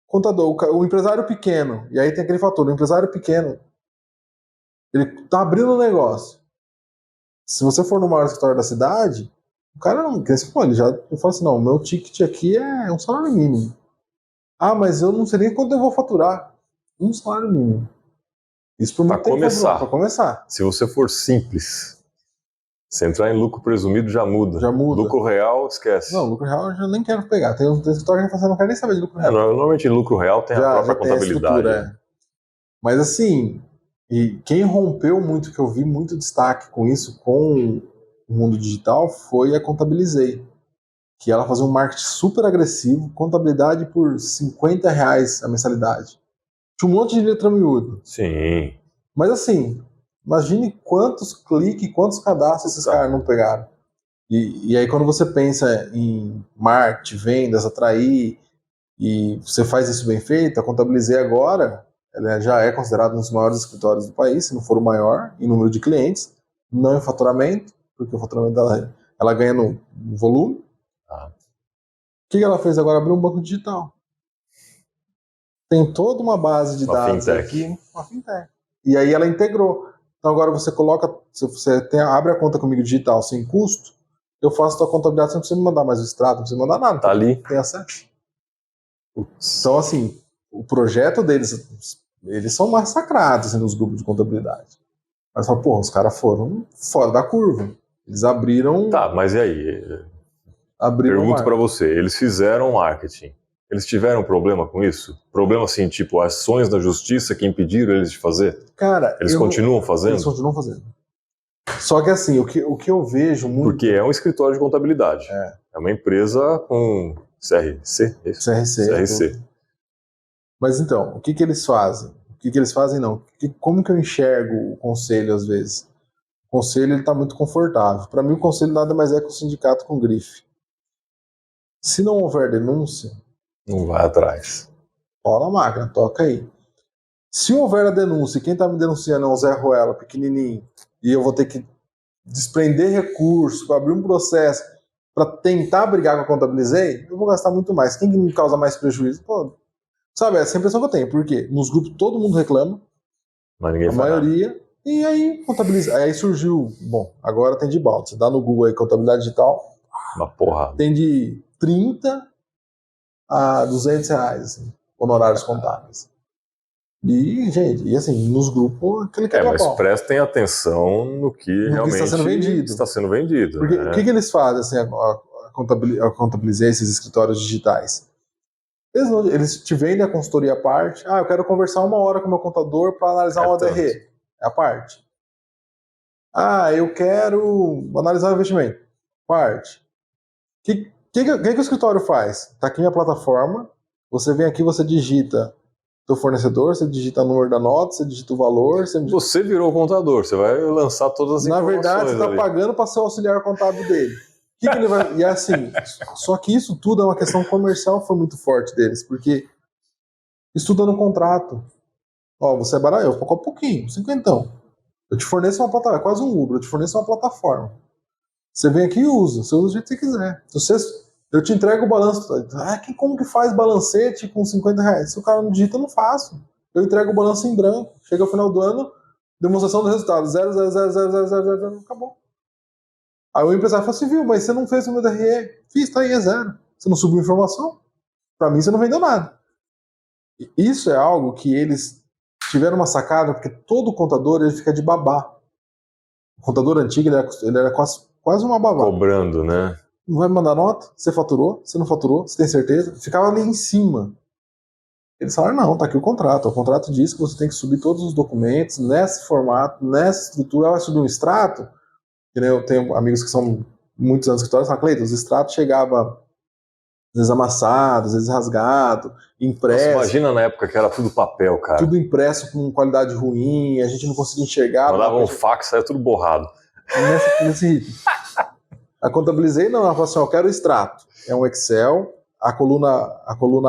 contador, o empresário pequeno, e aí tem aquele fator, o empresário pequeno, ele tá abrindo um negócio. Se você for no maior escritório da cidade, o cara não quer se ele fala assim, não, o meu ticket aqui é um salário mínimo. Ah, mas eu não sei nem quanto eu vou faturar. Um salário mínimo. Isso por muito tempo para começar. Se você for simples, se entrar em lucro presumido já muda. Já muda. Lucro real, esquece. Não, lucro real eu já nem quero pegar. Tem um escritório que eu não quero nem saber de lucro real. Normalmente lucro real tem a própria contabilidade. Mas assim, e quem rompeu muito, que eu vi muito destaque com isso, com o mundo digital, foi a Contabilizei. Que ela fazia um marketing super agressivo, contabilidade por R$50 a mensalidade. Tinha um monte de letra miúda. Sim. Mas assim, imagine quantos cliques, quantos cadastros esses caras não pegaram. E aí quando você pensa em marketing, vendas, atrair, e você faz isso bem feito, a Contabilizei agora, ela já é considerada um dos maiores escritórios do país, se não for o maior, em número de clientes, não em faturamento, porque o faturamento dela, ela ganha no volume. O que ela fez agora? Abriu um banco digital. Tem toda uma base de dados aqui, uma fintech. E aí ela integrou. Então agora você coloca, se você abre a conta comigo digital sem custo, eu faço a tua contabilidade, você não precisa me mandar mais o extrato, não precisa mandar nada. Tá ali. Tem acesso. Então assim, o projeto deles, eles são massacrados assim, nos grupos de contabilidade. Mas fala, porra, os caras foram fora da curva. Eles abriram... Tá, mas e aí? Pergunto para você, eles fizeram marketing. Eles tiveram problema com isso? Problema assim, tipo, ações da justiça que impediram eles de fazer? Cara, eles continuam fazendo? Eles continuam fazendo. Só que assim, o que eu vejo muito... Porque é um escritório de contabilidade. É uma empresa com CRC. Mas então, o que eles fazem? O que eles fazem não? Como que eu enxergo o conselho às vezes? O conselho está muito confortável. Para mim o conselho nada mais é que o sindicato com grife. Se não houver denúncia... Não vai atrás. Pau na máquina, toca aí. Se houver a denúncia e quem está me denunciando é o Zé Ruela, pequenininho, e eu vou ter que desprender recursos para abrir um processo para tentar brigar com a Contabilizei, eu vou gastar muito mais. Quem me causa mais prejuízo? Pô, sabe, essa é a impressão que eu tenho. Por quê? Nos grupos todo mundo reclama, mas ninguém a maioria, e aí Contabilizei. Aí surgiu, bom, agora tem de balde. Você dá no Google aí contabilidade digital, uma porrada. Tem de 30 a R$200, assim, honorários contábeis. E, gente, e assim, nos grupos, aquele que é mas prestem atenção no que realmente está sendo vendido. Porque o que eles fazem, assim, a Contabilizei esses escritórios digitais? Eles te vendem a consultoria à parte. Eu quero conversar 1 hora com o meu contador para analisar um ODR. É a parte. Eu quero analisar o investimento. Parte. O que o escritório faz? Está aqui minha plataforma, você vem aqui, você digita teu fornecedor, você digita o número da nota, você digita o valor. Você virou o contador, você vai lançar todas as informações. Na verdade, você está pagando para ser o auxiliar contábil dele. Que ele vai... E é assim, só que isso tudo é uma questão comercial, foi muito forte deles, porque estuda no contrato. Ó, você é barato, eu vou cobrar pouquinho, 50. Eu te forneço uma plataforma, é quase um Uber, eu te forneço uma plataforma. Você vem aqui e usa, você usa do jeito que você quiser. Eu te entrego o balanço. Como que faz balancete com R$50? Se o cara não digita, eu não faço. Eu entrego o balanço em branco. Chega ao final do ano, demonstração do resultado. 0, acabou. Aí o empresário fala assim, viu, mas você não fez o meu DRE. Fiz, tá aí, é 0. Você não subiu informação. Pra mim, você não vendeu nada. E isso é algo que eles tiveram uma sacada, porque todo contador ele fica de babá. O contador antigo ele era quase uma babá. Cobrando, né? Não vai me mandar nota? Você faturou? Você não faturou? Você tem certeza? Ficava ali em cima. Eles falaram, não, tá aqui o contrato. O contrato diz que você tem que subir todos os documentos nesse formato, nessa estrutura. Vai subir um extrato. Eu tenho amigos que são muitos anos de escritório, falam, Cleiton, os extratos chegavam às vezes amassados, às vezes rasgado, impresso. Nossa, imagina na época que era tudo papel, cara. Tudo impresso com qualidade ruim, a gente não conseguia enxergar. Mandava um fax, saia tudo borrado. Nesse ritmo. A contabilizei, não, ela falou assim, eu quero o extrato. É um Excel, a coluna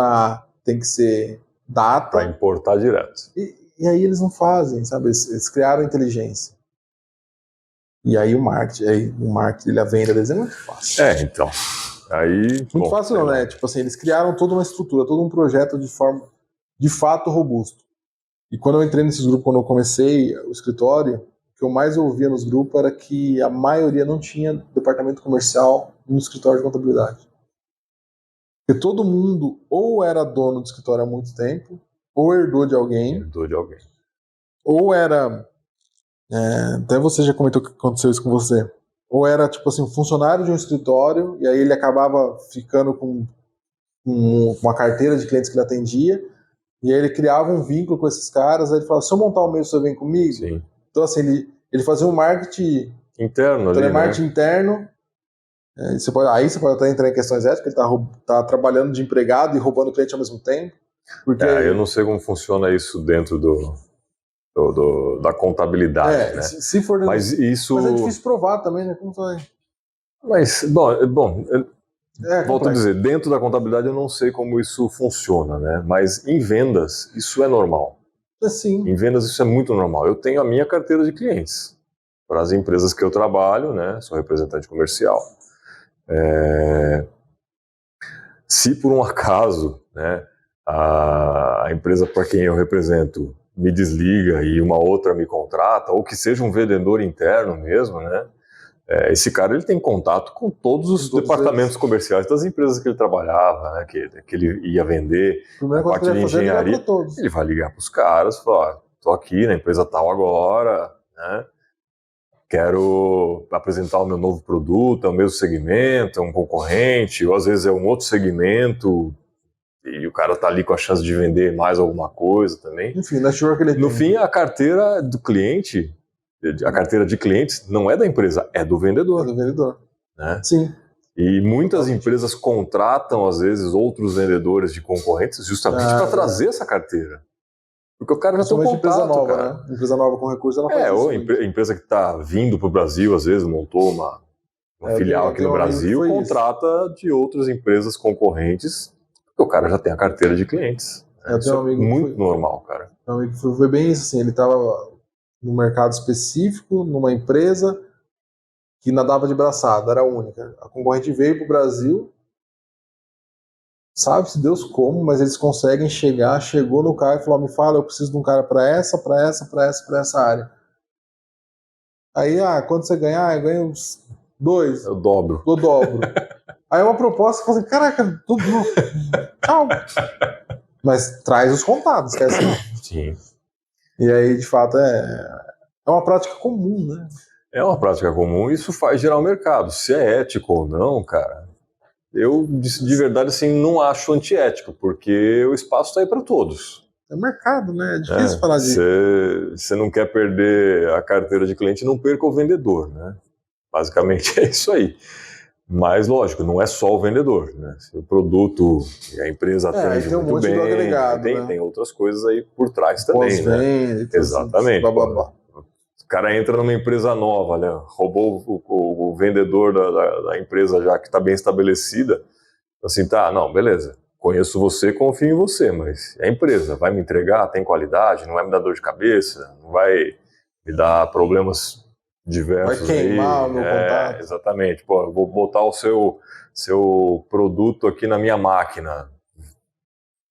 A tem que ser data. Para importar direto. E aí eles não fazem, sabe? Eles criaram inteligência. E aí o marketing, a venda deles é muito fácil. Então. Aí, muito fácil não, né? Tipo assim, eles criaram toda uma estrutura, todo um projeto de forma, de fato, robusto. E quando eu entrei nesses grupos, quando eu comecei o escritório, o que eu mais ouvia nos grupos era que a maioria não tinha departamento comercial no escritório de contabilidade. Porque todo mundo ou era dono do escritório há muito tempo, ou herdou de alguém. Ou era... até você já comentou que aconteceu isso com você. Ou era, tipo assim, um funcionário de um escritório, e aí ele acabava ficando com uma carteira de clientes que ele atendia, e aí ele criava um vínculo com esses caras, aí ele falava, se eu montar um mês, você vem comigo? Sim. Então, assim, ele fazia um marketing interno, telemarketing interno. Você pode até entrar em questões éticas, ele tá trabalhando de empregado e roubando o cliente ao mesmo tempo. Porque... eu não sei como funciona isso dentro da contabilidade, né? Se for mas é difícil provar também, né? Como vai? Mas, bom volto a dizer, dentro da contabilidade eu não sei como isso funciona, né? Mas em vendas, isso é normal. Sim. Em vendas, isso é muito normal. Eu tenho a minha carteira de clientes para as empresas que eu trabalho, né? Sou representante comercial. Se por um acaso, né, a empresa para quem eu represento me desliga e uma outra me contrata, ou que seja um vendedor interno mesmo, né? Esse cara ele tem contato com todos os departamentos comerciais das empresas que ele trabalhava, né, que ele ia vender, a parte de engenharia. Ele vai ligar para os caras e falar, estou aqui na empresa tal agora, né, quero apresentar o meu novo produto, é o mesmo segmento, é um concorrente, ou às vezes é um outro segmento, e o cara está ali com a chance de vender mais alguma coisa também. Enfim, no fim, a carteira do cliente... A carteira de clientes não é da empresa, é do vendedor. É do vendedor. Né? Sim. E muitas empresas contratam, às vezes, outros vendedores de concorrentes justamente para trazer essa carteira. Porque o cara já tem um contato, empresa nova, cara. Né? Empresa nova com recurso, ela faz isso. Ou empresa que está vindo para o Brasil, às vezes, montou uma filial aqui no Brasil, contrata de outras empresas concorrentes, porque o cara já tem a carteira de clientes. Isso é muito normal, cara. Meu amigo foi bem isso, assim, ele estava no mercado específico, numa empresa que nadava de braçada, era a única. A concorrente veio para o Brasil, sabe-se Deus como, mas eles conseguem chegou no cara e falou, me fala, eu preciso de um cara para essa área. Aí, quanto você ganha? Eu ganho uns 2. Eu dobro. Eu dobro. Aí uma proposta, eu falei, caraca, tudo tchau. Mas traz os contatos, esquece não. Sim. E aí, de fato, é uma prática comum, né? É uma prática comum e isso faz gerar o mercado. Se é ético ou não, cara, eu de verdade assim, não acho antiético, porque o espaço está aí para todos. É mercado, né? É difícil falar disso. Você não quer perder a carteira de cliente, não perca o vendedor, né? Basicamente é isso aí. Mas, lógico, não é só o vendedor, né? Se o produto e a empresa atende tem um muito monte bem, do agregado, tem, né? tem outras coisas aí por trás também, né? Pós-venda e tudo Exatamente. blá, blá, blá. O cara entra numa empresa nova, né? Roubou o vendedor da empresa já que está bem estabelecida. Assim, tá, não, beleza. Conheço você, confio em você, mas é a empresa, vai me entregar, tem qualidade, não vai me dar dor de cabeça, não vai me dar problemas diversos vai queimar aí. o meu contato. Exatamente. Pô, eu vou botar o seu produto aqui na minha máquina.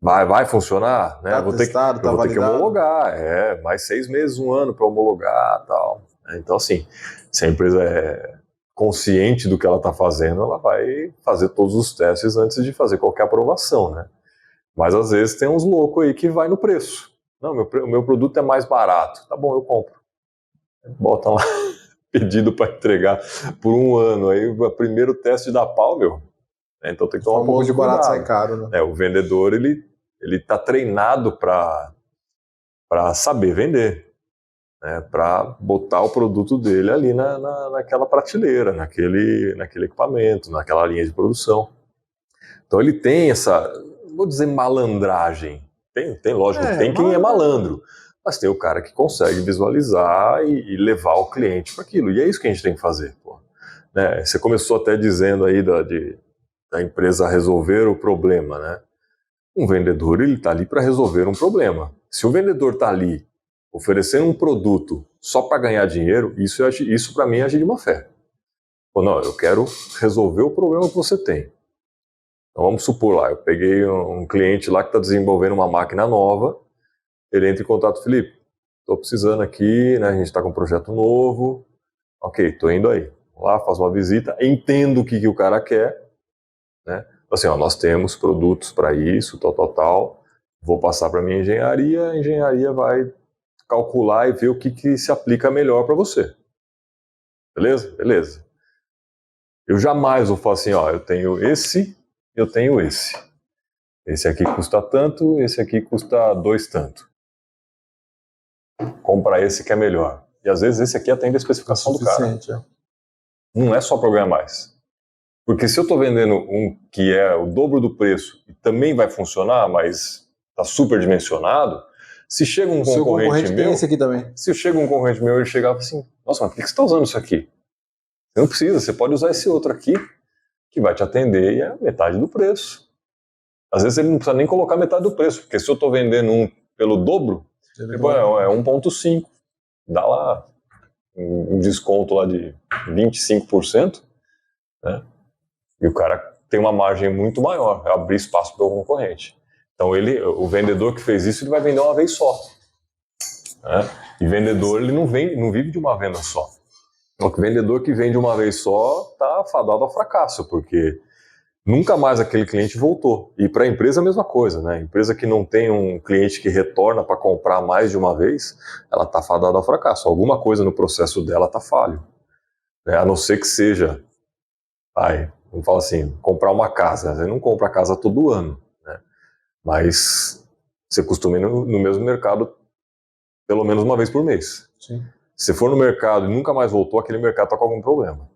Vai funcionar, né? Tá eu vou testado, tá ter que validado? homologar, mais 6 meses, um ano para homologar, tal. Então, assim, se a empresa é consciente do que ela está fazendo, ela vai fazer todos os testes antes de fazer qualquer aprovação, né? Mas às vezes tem uns loucos aí que vai no preço. Não, o meu produto é mais barato. Tá bom, eu compro. Bota lá pedido para entregar por um ano. Aí o primeiro teste dá pau, meu. Então tem que tomar um pouco de barato cuidado. sai caro, né? O vendedor, ele tá treinado para saber vender, né? Para botar o produto dele ali naquela prateleira, naquele equipamento, naquela linha de produção. Então ele tem essa, vou dizer malandragem. Tem lógico, tem quem é malandro, mas tem o cara que consegue visualizar e levar o cliente para aquilo. E é isso que a gente tem que fazer. Pô. Né? Você começou até dizendo aí da empresa resolver o problema, né? Um vendedor, ele está ali para resolver um problema. Se o vendedor está ali oferecendo um produto só para ganhar dinheiro, isso para mim é agir de má fé. Pô, não, eu quero resolver o problema que você tem. Então vamos supor lá, eu peguei um cliente lá que está desenvolvendo uma máquina nova, ele entra em contato, Felipe, estou precisando aqui, né, a gente está com um projeto novo, ok, estou indo aí. Vou lá, faço uma visita, entendo o que o cara quer, né? Assim, ó, nós temos produtos para isso, tal, vou passar para a engenharia vai calcular e ver o que se aplica melhor para você. Beleza? Beleza. Eu jamais vou falar assim, ó, eu tenho esse. Esse aqui custa tanto, esse aqui custa 2 tanto. Compra esse que é melhor. E às vezes esse aqui atende a especificação do cara. Não é só programar mais. Porque se eu estou vendendo um que é o dobro do preço e também vai funcionar, mas está superdimensionado, se chega um concorrente meu, esse aqui também. Se chega um concorrente meu, ele chegava assim, nossa, mas por que você está usando isso aqui? Você não precisa, você pode usar esse outro aqui, que vai te atender e é metade do preço. Às vezes ele não precisa nem colocar metade do preço, porque se eu estou vendendo um pelo dobro, tipo, é 1,5, dá lá um desconto lá de 25%, né? E o cara tem uma margem muito maior, é abrir espaço para o concorrente. Então o vendedor que fez isso, ele vai vender uma vez só. Né? E vendedor, ele não vive de uma venda só. O vendedor que vende uma vez só está fadado ao fracasso, porque nunca mais aquele cliente voltou. E para a empresa a mesma coisa, né? A empresa que não tem um cliente que retorna para comprar mais de uma vez, ela está fadada ao fracasso. Alguma coisa no processo dela está falho. Né? A não ser que seja, vamos falar assim, comprar uma casa. Você não compra a casa todo ano, né? Mas você costuma ir no mesmo mercado pelo menos uma vez por mês. Sim. Se for no mercado e nunca mais voltou, aquele mercado está com algum problema.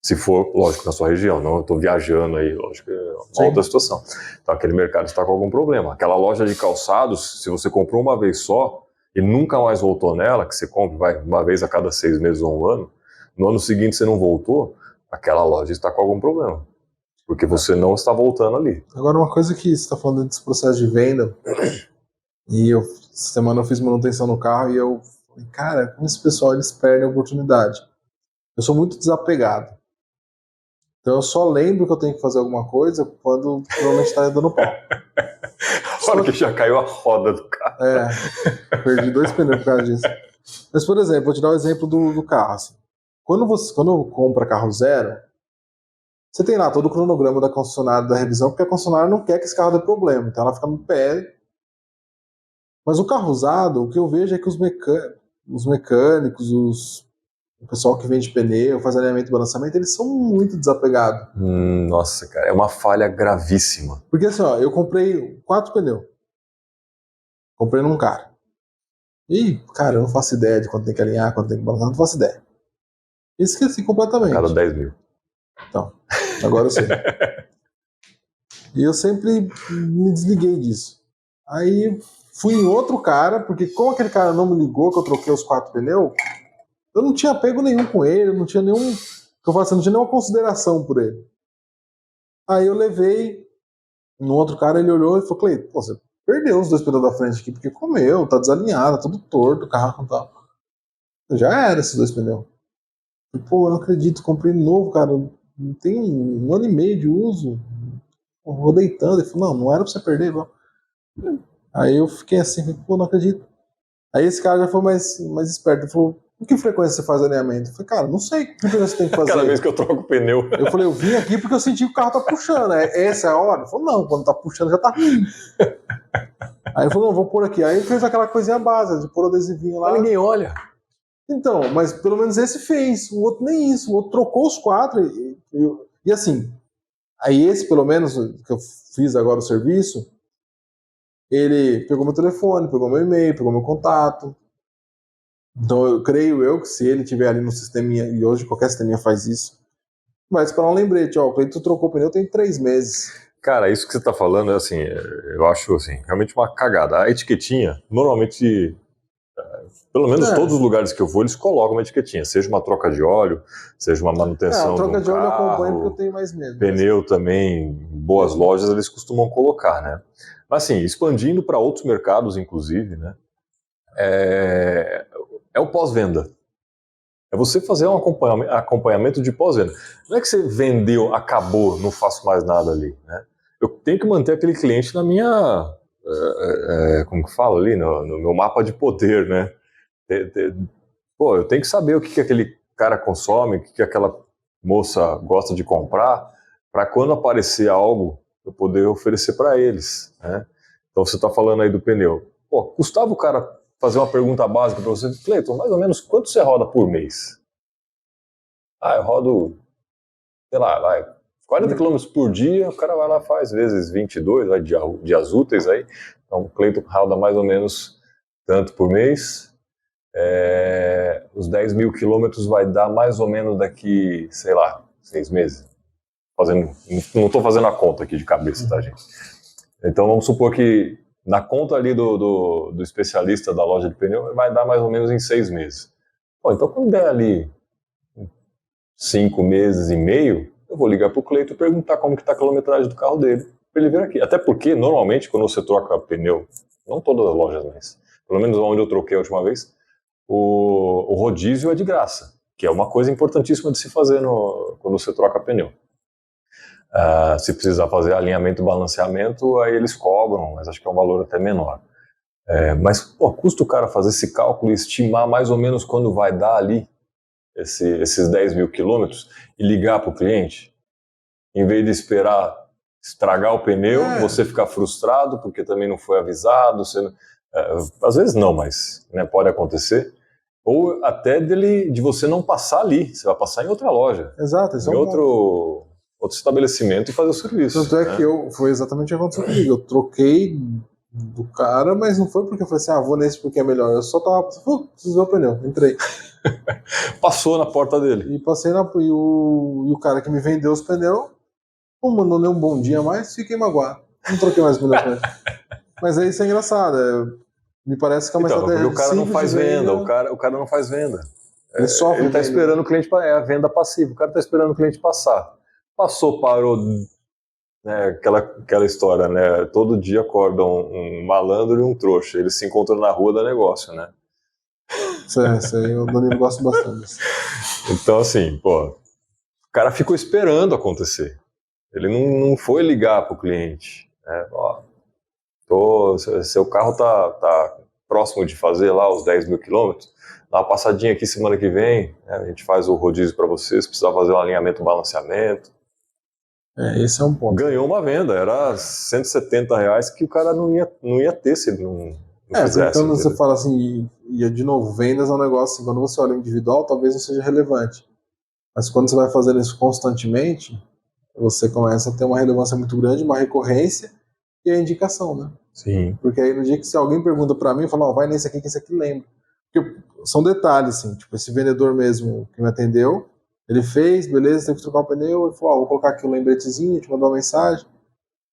Se for, lógico, na sua região, não eu estou viajando aí, lógico, é uma outra situação. Então aquele mercado está com algum problema. Aquela loja de calçados, se você comprou uma vez só e nunca mais voltou nela, que você compra uma vez a cada 6 meses ou um ano, no ano seguinte você não voltou, aquela loja está com algum problema. Porque você não está voltando ali. Agora, uma coisa que você está falando desse processo de venda, e essa semana eu fiz manutenção no carro e eu falei, cara, como esse pessoal eles perdem a oportunidade. Eu sou muito desapegado. Então eu só lembro que eu tenho que fazer alguma coisa quando provavelmente está dando pau. A hora que já caiu a roda do carro. Perdi 2 pneus por causa disso. Mas, por exemplo, vou te dar um exemplo do carro. Assim. Quando compra carro zero, você tem lá todo o cronograma da concessionária da revisão, porque a concessionária não quer que esse carro dê problema, então ela fica no pé. Mas o carro usado, o que eu vejo é que os mecânicos, o pessoal que vende pneu, faz alinhamento e balançamento, eles são muito desapegados. Nossa, cara, é uma falha gravíssima. Porque assim, ó, eu comprei 4 pneus. Comprei num cara. E, cara, eu não faço ideia de quanto tem que alinhar, quanto tem que balançar, não faço ideia. Esqueci completamente. Cada 10 mil. Então, agora eu sei. E eu sempre me desliguei disso. Aí fui em outro cara, porque como aquele cara não me ligou que eu troquei os 4 pneus, eu não tinha apego nenhum com ele, eu não tinha nenhum. Eu falo assim, não tinha nenhuma consideração por ele. Aí eu levei no outro cara, ele olhou e falou, Cleiton, você perdeu os 2 pneus da frente aqui, porque comeu, tá desalinhado, tá tudo torto o carro e tal. Já era esses 2 pneus. E, pô, eu não acredito, comprei novo, cara. Tem um ano e meio de uso. Eu vou deitando. Ele falou, não era pra você perder, igual. Aí eu fiquei assim, pô, não acredito. Aí esse cara já foi mais esperto. Ele falou, com que frequência você faz alinhamento? Eu falei, cara, não sei que frequência você tem que fazer. Cada vez que eu troco o pneu. Eu falei, eu vim aqui porque eu senti que o carro tá puxando. Essa é a hora? Ele falou, não, quando tá puxando já tá ruim. Aí ele falou, não, vou pôr aqui. Aí ele fez aquela coisinha básica de pôr o adesivinho lá. Mas ninguém olha. Então, mas pelo menos esse fez. O outro nem isso. O outro trocou os 4. E assim, aí esse pelo menos, que eu fiz agora o serviço, ele pegou meu telefone, pegou meu e-mail, pegou meu contato. Então eu creio que se ele tiver ali no sisteminha, e hoje qualquer sisteminha faz isso, vai esperar um lembrete, ó, o Cleiton trocou o pneu tem 3 meses. Cara, isso que você tá falando é assim, eu acho assim, realmente uma cagada. A etiquetinha, normalmente, pelo menos todos os lugares que eu vou, eles colocam uma etiquetinha, seja uma troca de óleo, seja uma manutenção a troca de de óleo eu carro, acompanho porque eu tenho mais medo. pneu também, em boas lojas eles costumam colocar, né? Mas assim, expandindo para outros mercados, inclusive, né? É o pós-venda. É você fazer um acompanhamento de pós-venda. Não é que você vendeu, acabou, não faço mais nada ali, né? Eu tenho que manter aquele cliente na minha, como que fala ali, no meu mapa de poder, né? Pô, eu tenho que saber o que aquele cara consome, o que aquela moça gosta de comprar, para quando aparecer algo, eu poder oferecer para eles, né? Então você está falando aí do pneu. Pô, custava o cara fazer uma pergunta básica para você, Cleiton, mais ou menos quanto você roda por mês? Ah, eu rodo, sei lá, 40 km por dia, o cara vai lá faz vezes 22, vai dias úteis aí, então o Cleiton roda mais ou menos tanto por mês. Os 10 mil quilômetros vai dar mais ou menos daqui, sei lá, 6 meses. Não estou fazendo a conta aqui de cabeça, tá, gente? Então vamos supor que na conta ali do especialista da loja de pneu vai dar mais ou menos em 6 meses. Pô, então quando der ali 5 meses e meio, eu vou ligar para o Cleiton e perguntar como que está a quilometragem do carro dele, para ele vir aqui. Até porque, normalmente, quando você troca pneu, não todas as lojas, mas pelo menos onde eu troquei a última vez, o rodízio é de graça, que é uma coisa importantíssima de se fazer quando você troca pneu. Se precisar fazer alinhamento e balanceamento, aí eles cobram, mas acho que é um valor até menor. Mas, pô, custa o cara fazer esse cálculo e estimar mais ou menos quando vai dar ali esses 10 mil quilômetros e ligar para o cliente, em vez de esperar estragar o pneu, você ficar frustrado porque também não foi avisado, às vezes não, mas né, pode acontecer, ou até de você não passar ali, você vai passar em outra loja, exato, em outro estabelecimento e fazer o serviço. Tanto é que foi exatamente o que aconteceu comigo, eu troquei do cara, mas não foi porque eu falei assim, vou nesse porque é melhor, eu só tava, preciso ver o pneu, entrei. Passou na porta dele. E passei e o cara que me vendeu os pneus não mandou nem um bom dia mais, fiquei magoado. Não troquei mais pneu com ele. Mas aí isso é engraçado. Me parece que é uma estratégia porque o cara não faz venda. O cara não faz venda. Ele está esperando o cliente, é a venda passiva. O cara está esperando o cliente passar. Passou, parou. Né, aquela história, né? Todo dia acorda um malandro e um trouxa. Eles se encontram na rua da negócio, né? Isso aí o Danilo gosta bastante. Então, assim, pô, o cara ficou esperando acontecer. Ele não foi ligar para o cliente. Né? Seu carro tá próximo de fazer lá os 10 mil quilômetros, dá uma passadinha aqui semana que vem, né? A gente faz o rodízio para você, se precisar fazer um alinhamento, balanceamento. Esse é um ponto. Ganhou uma venda, era R$170 que o cara não ia ter se ele não fizesse. Então você fala assim, e de novo, vendas é um negócio assim, quando você olha individual, talvez não seja relevante. Mas quando você vai fazendo isso constantemente, você começa a ter uma relevância muito grande, uma recorrência e a indicação, né? Sim. Porque aí no dia que se alguém pergunta para mim, eu falo, vai nesse aqui que esse aqui lembra. Porque são detalhes, assim, tipo, esse vendedor mesmo que me atendeu, ele fez, beleza, tem que trocar o pneu, ele falou, vou colocar aqui um lembretezinho, te mandou uma mensagem.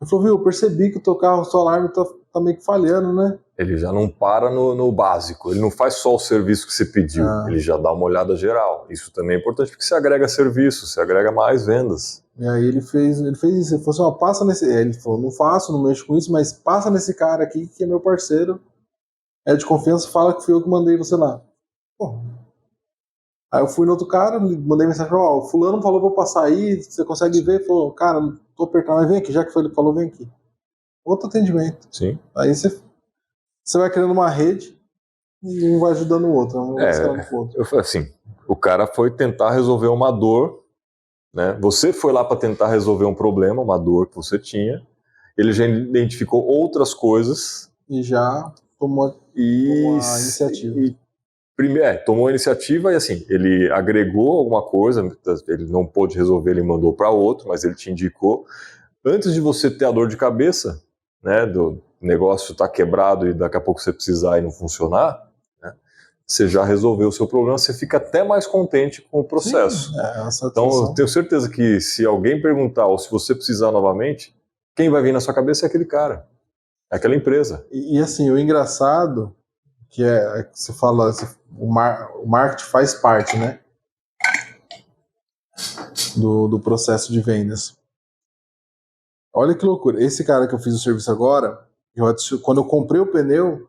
Ele falou, viu, eu percebi que o teu carro, o seu alarme tá meio que falhando, né? Ele já não para no básico, ele não faz só o serviço que você pediu, ele já dá uma olhada geral. Isso também é importante porque você agrega serviço, você agrega mais vendas. E aí ele fez isso, ele falou assim, passa nesse... Ele falou, não faço, não mexo com isso, mas passa nesse cara aqui que é meu parceiro, é de confiança, fala que fui eu que mandei você lá. Pô. Aí eu fui no outro cara, mandei mensagem, o fulano falou pra eu passar aí, você consegue ver? Ele falou, cara, não tô apertando, mas vem aqui, já que ele falou, vem aqui. Outro atendimento. Sim. Aí você vai criando uma rede e um vai ajudando o outro, um vai escalando com o outro. Eu falei assim, o cara foi tentar resolver uma dor, né? Você foi lá para tentar resolver um problema, uma dor que você tinha, ele já identificou outras coisas e já tomou a iniciativa. Tomou a iniciativa e assim, ele agregou alguma coisa, ele não pôde resolver, ele mandou para outro, mas ele te indicou. Antes de você ter a dor de cabeça, né, do negócio estar quebrado e daqui a pouco você precisar e não funcionar, né, você já resolveu o seu problema, você fica até mais contente com o processo. Sim, então eu tenho certeza que se alguém perguntar ou se você precisar novamente, quem vai vir na sua cabeça é aquele cara, é aquela empresa. E assim, o engraçado que você fala, o marketing faz parte, né, do processo de vendas. Olha que loucura, esse cara que eu fiz o serviço agora, quando eu comprei o pneu,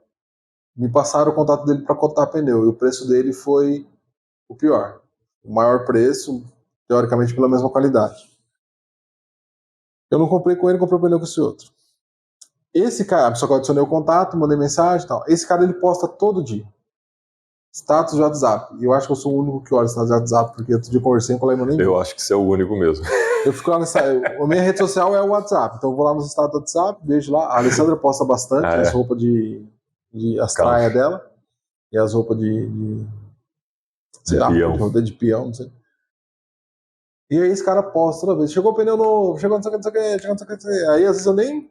me passaram o contato dele para cotar pneu, e o preço dele foi o pior, o maior preço, teoricamente pela mesma qualidade. Eu não comprei com ele, comprei o pneu com esse outro. Esse cara, só que eu adicionei o contato, mandei mensagem e tal. Esse cara, ele posta todo dia status de WhatsApp. E eu acho que eu sou o único que olha status de WhatsApp, porque outro dia eu conversei com ele, nem eu acho que você é o único mesmo. Eu fico lá a minha rede social é o WhatsApp, então eu vou lá nos status do WhatsApp, vejo lá. A Alessandra posta bastante as roupas as traias dela e as roupas sei lá, de peão, não sei. E aí esse cara posta toda vez, chegou o pneu novo, chegou não sei o que, chegou não sei o que. Aí às vezes eu nem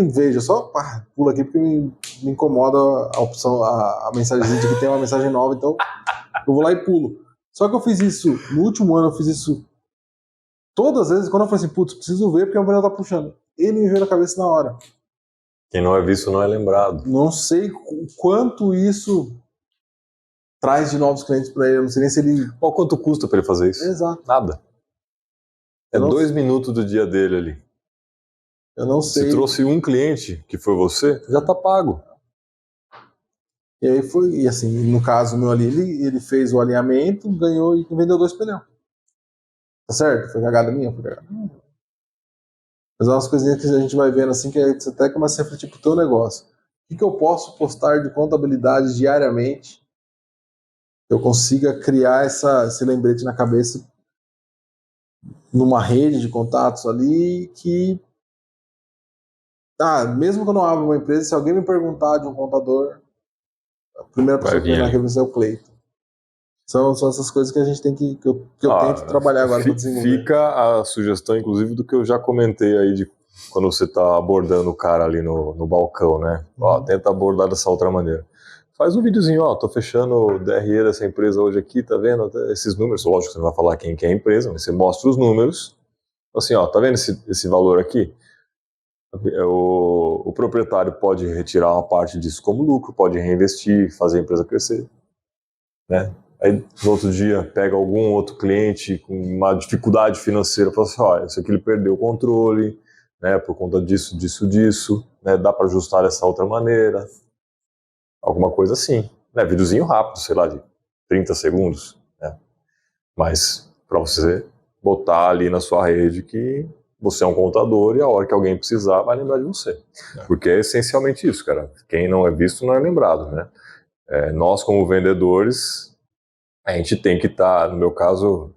vejo, só pulo aqui porque me incomoda a opção, a mensagem de que tem uma mensagem nova, então eu vou lá e pulo. Só que eu fiz isso, no último ano eu fiz isso todas as vezes, quando eu falei assim, putz, preciso ver porque o pneu tá puxando. Ele me veio na cabeça na hora. Quem não é visto não é lembrado. Não sei quanto isso traz de novos clientes para ele, eu não sei nem se ele... Qual quanto custa para ele fazer isso? Exato. Nada. É 2 minutos do dia dele ali. Eu não sei. Se trouxe um cliente, que foi você, já tá pago. E aí foi, e assim, no caso meu ali, ele fez o alinhamento, ganhou e vendeu 2 pneus. Tá certo? Foi cagada minha? Foi cagada minha. Mas é umas coisinhas que a gente vai vendo assim, que você até começa a refletir pro teu negócio. O que eu posso postar de contabilidade diariamente que eu consiga criar esse lembrete na cabeça numa rede de contatos ali que mesmo que eu não abra uma empresa, se alguém me perguntar de um contador, a primeira pessoa que vem na cabeça é o Cleiton. São essas coisas que a gente tem que eu tento trabalhar agora para desenvolver. Fica a sugestão, inclusive, do que eu já comentei aí de quando você está abordando o cara ali no balcão, né? Tenta abordar dessa outra maneira. Faz um videozinho, tô fechando o DRE dessa empresa hoje aqui, tá vendo? Esses números, lógico que você não vai falar quem que é a empresa, mas você mostra os números, assim, tá vendo esse valor aqui? O proprietário pode retirar uma parte disso como lucro, pode reinvestir, fazer a empresa crescer, né? Aí no outro dia pega algum outro cliente com uma dificuldade financeira e fala assim, esse aqui ele perdeu o controle, né, por conta disso, né, dá para ajustar dessa outra maneira, alguma coisa assim, né, videozinho rápido, sei lá, de 30 segundos, né, mas para você botar ali na sua rede que você é um contador e a hora que alguém precisar vai lembrar de você, porque é essencialmente isso, cara, quem não é visto não é lembrado, né, nós como vendedores a gente tem que estar, no meu caso,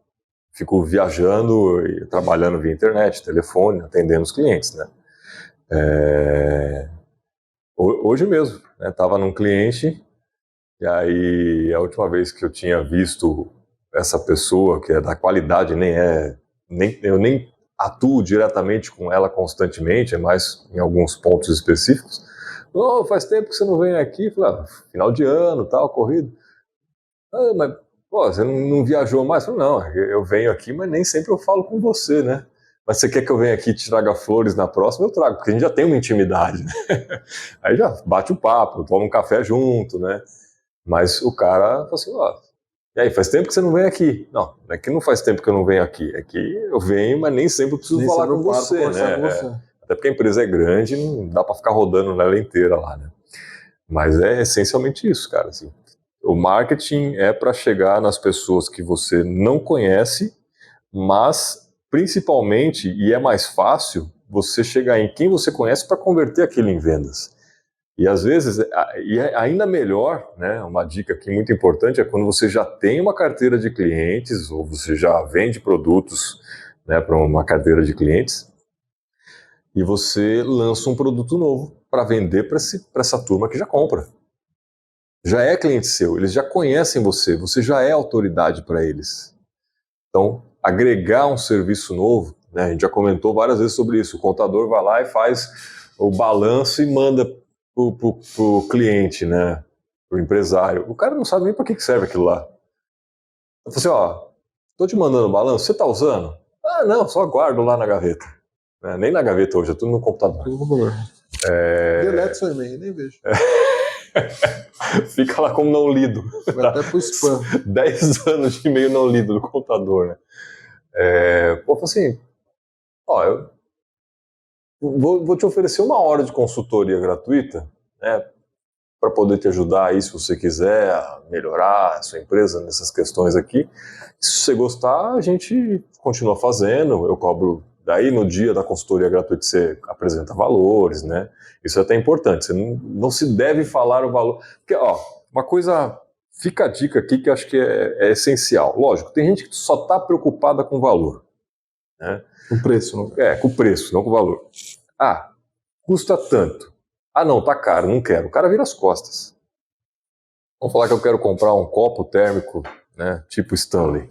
fico viajando e trabalhando via internet, telefone, atendendo os clientes, né? Hoje mesmo, né? Tava num cliente e aí a última vez que eu tinha visto essa pessoa, que é da qualidade, eu nem atuo diretamente com ela constantemente, é mais em alguns pontos específicos. Oh, faz tempo que você não vem aqui. Falei, final de ano, tal, corrido. Mas pô, você não viajou mais? Falei, não, eu venho aqui, mas nem sempre eu falo com você, né? Mas você quer que eu venha aqui e te traga flores na próxima? Eu trago, porque a gente já tem uma intimidade, né? Aí já bate o papo, toma um café junto, né? Mas o cara falou assim, ó, e aí, faz tempo que você não vem aqui? Não, é que não faz tempo que eu não venho aqui, é que eu venho, mas nem sempre eu preciso Nem falar sempre com eu paro pra você, conversar né? com você. Até porque a empresa é grande, não dá para ficar rodando nela inteira lá, né? Mas é essencialmente isso, cara, assim. O marketing é para chegar nas pessoas que você não conhece, mas principalmente, e é mais fácil, você chegar em quem você conhece para converter aquilo em vendas. E às vezes, e é ainda melhor, né, uma dica aqui muito importante é quando você já tem uma carteira de clientes ou você já vende produtos, né, para uma carteira de clientes e você lança um produto novo para vender para essa turma que já compra. Já é cliente seu, eles já conhecem você, você já é autoridade para eles. Então, agregar um serviço novo, né, a gente já comentou várias vezes sobre isso, o contador vai lá e faz o balanço e manda para o cliente, né, para o empresário. O cara não sabe nem para que serve aquilo lá. Eu falei assim, ó, estou te mandando o balanço, você está usando? Ah, não, só guardo lá na gaveta. Nem na gaveta hoje, é tudo no computador. Delete seu e-mail, nem vejo. Fica lá como não lido. Vai até pro spam. 10 anos de e-mail não lido no computador, né? Pô, assim, ó, eu vou te oferecer 1 hora de consultoria gratuita, né, para poder te ajudar aí, se você quiser, a melhorar a sua empresa nessas questões aqui. Se você gostar, a gente continua fazendo, eu cobro. Daí, no dia da consultoria gratuita, você apresenta valores, né? Isso é até importante, você não se deve falar o valor. Porque, ó, uma coisa, fica a dica aqui que eu acho que é essencial. Lógico, tem gente que só está preocupada com o valor, né? O preço, não. Com o preço, não com o valor. Ah, custa tanto. Ah, não, tá caro, não quero. O cara vira as costas. Vamos falar que eu quero comprar um copo térmico, né, tipo Stanley.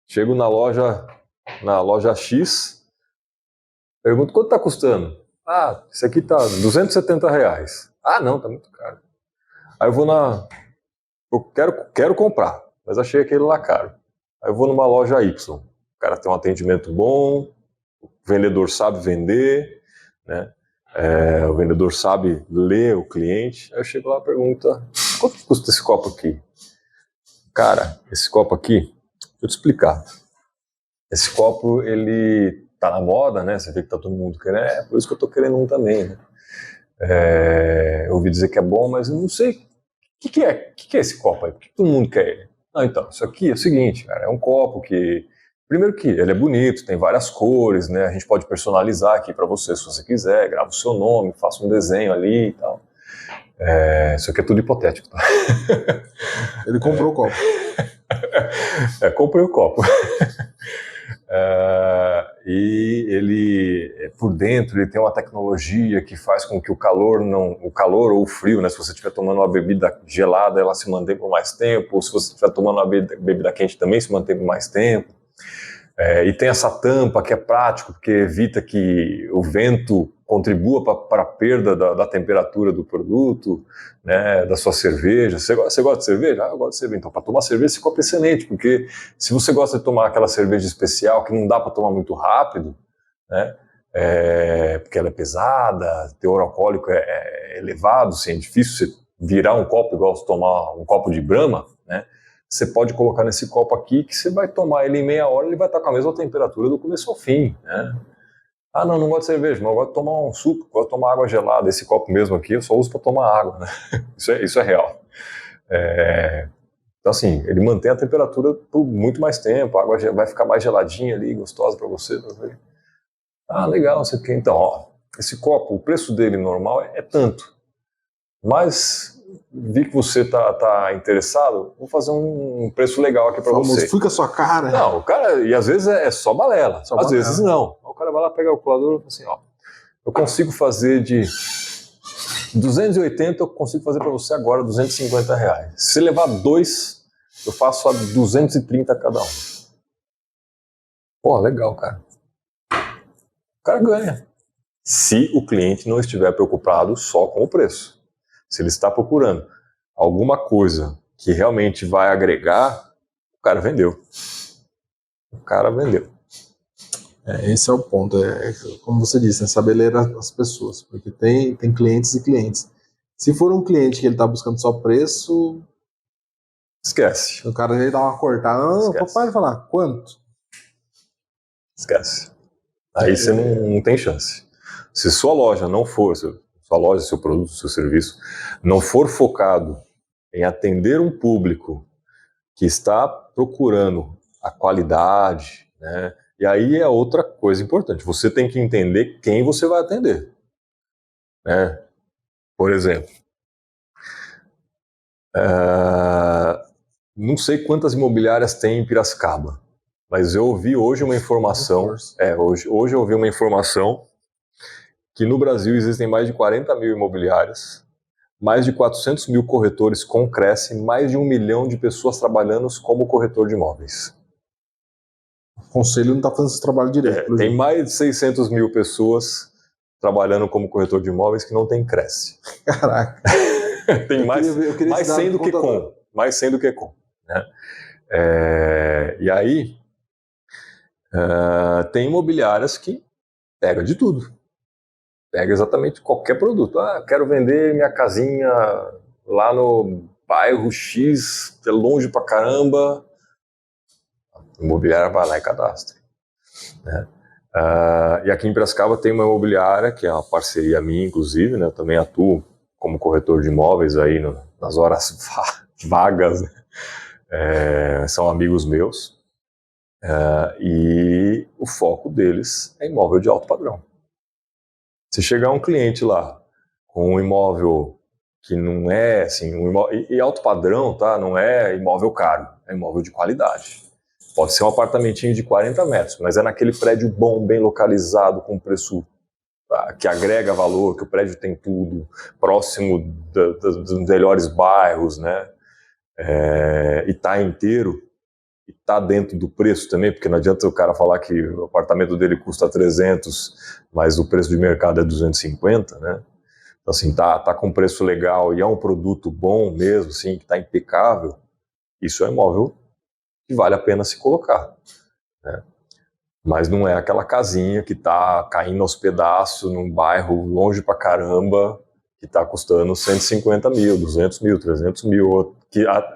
Chego na loja X, pergunto quanto tá custando. Ah, esse aqui tá R$270. Ah, não, tá muito caro. Aí eu quero comprar, mas achei aquele lá caro. Aí eu vou numa loja Y. O cara tem um atendimento bom, o vendedor sabe vender, né? O vendedor sabe ler o cliente. Aí eu chego lá e pergunto, quanto custa esse copo aqui? Cara, esse copo aqui, deixa eu te explicar. Esse copo, ele tá na moda, né? Você vê que tá todo mundo querendo. É por isso que eu tô querendo um também, né? Eu ouvi dizer que é bom, mas eu não sei. O que é esse copo aí? Por que todo mundo quer ele? Ah, então, isso aqui é o seguinte, cara, é um copo que... Primeiro que ele é bonito, tem várias cores, né? A gente pode personalizar aqui para você, se você quiser, grava o seu nome, faça um desenho ali e tal. Isso aqui é tudo hipotético, tá? Ele comprou o copo. Comprei o copo. E ele, por dentro, ele tem uma tecnologia que faz com que o calor ou o frio, né? Se você estiver tomando uma bebida gelada, ela se mantém por mais tempo, ou se você estiver tomando uma bebida quente também se mantém por mais tempo. E tem essa tampa que é prático, porque evita que o vento contribua para a perda da temperatura do produto, né, da sua cerveja. Você gosta de cerveja? Eu gosto de cerveja. Então, para tomar cerveja, esse copo é excelente, porque se você gosta de tomar aquela cerveja especial, que não dá para tomar muito rápido, né, porque ela é pesada, o teor alcoólico é elevado, assim, é difícil você virar um copo igual você tomar um copo de Brahma, né? Você pode colocar nesse copo aqui que você vai tomar ele em meia hora, ele vai estar com a mesma temperatura do começo ao fim, né? Ah, não gosto de cerveja, mas eu gosto de tomar um suco, gosto de tomar água gelada. Esse copo mesmo aqui eu só uso para tomar água, né? Isso é real. Então, assim, ele mantém a temperatura por muito mais tempo, a água vai ficar mais geladinha ali, gostosa para você. Ah, legal, você quer. Então, ó, esse copo, o preço dele normal é tanto, mas vi que você tá interessado, vou fazer um preço legal aqui para você. Fui com a sua cara. Não, o cara, e às vezes é só balela, às vezes não. O cara vai lá pegar o calculador e fala assim, ó, eu consigo fazer de 280, eu consigo fazer para você agora R$250. Se você levar 2, eu faço a 230 cada um. Pô, legal, cara. o cara ganha. Se o cliente não estiver preocupado só com o preço. Se ele está procurando alguma coisa que realmente vai agregar, o cara vendeu. O cara vendeu. Esse é o ponto. Como você disse, é saber ler as pessoas. Porque tem clientes e clientes. Se for um cliente que ele está buscando só preço, esquece. O cara já dá uma cortada. Não, papai vai falar, quanto? Esquece. Aí você não tem chance. Se sua loja não for, sua loja, seu produto, seu serviço, não for focado em atender um público que está procurando a qualidade, né? E aí é outra coisa importante. Você tem que entender quem você vai atender, né? Por exemplo, não sei quantas imobiliárias tem em Piracicaba, mas eu ouvi hoje uma informação. Hoje eu ouvi uma informação que no Brasil existem mais de 40 mil imobiliárias, mais de 400 mil corretores com Cresce, mais de 1 milhão de pessoas trabalhando como corretor de imóveis. O conselho não está fazendo esse trabalho direito. Tem mais de 600 mil pessoas trabalhando como corretor de imóveis que não tem Cresce. Caraca. Tem mais 100 do que com. Mais 100 do que com. Né? E aí, tem imobiliárias que pega de tudo. Pega exatamente qualquer produto. Quero vender minha casinha lá no bairro X, que é longe pra caramba. A imobiliária vai lá e cadastra. Né? E aqui em Piracicaba tem uma imobiliária, que é uma parceria minha, inclusive, né? Eu também atuo como corretor de imóveis aí nas horas vagas. Né? São amigos meus. E o foco deles é imóvel de alto padrão. Se chegar um cliente lá com um imóvel que não é assim, e alto padrão, tá? Não é imóvel caro, é imóvel de qualidade. Pode ser um apartamentinho de 40 metros, mas é naquele prédio bom, bem localizado, com preço que agrega valor, que o prédio tem tudo, próximo dos melhores bairros, né? E tá inteiro, e tá dentro do preço também, porque não adianta o cara falar que o apartamento dele custa 300, mas o preço de mercado é 250, né? Então, assim, tá com preço legal e é um produto bom mesmo, assim, que tá impecável, isso é um imóvel que vale a pena se colocar, né? Mas não é aquela casinha que tá caindo aos pedaços num bairro longe pra caramba, que tá custando 150 mil, 200 mil, 300 mil,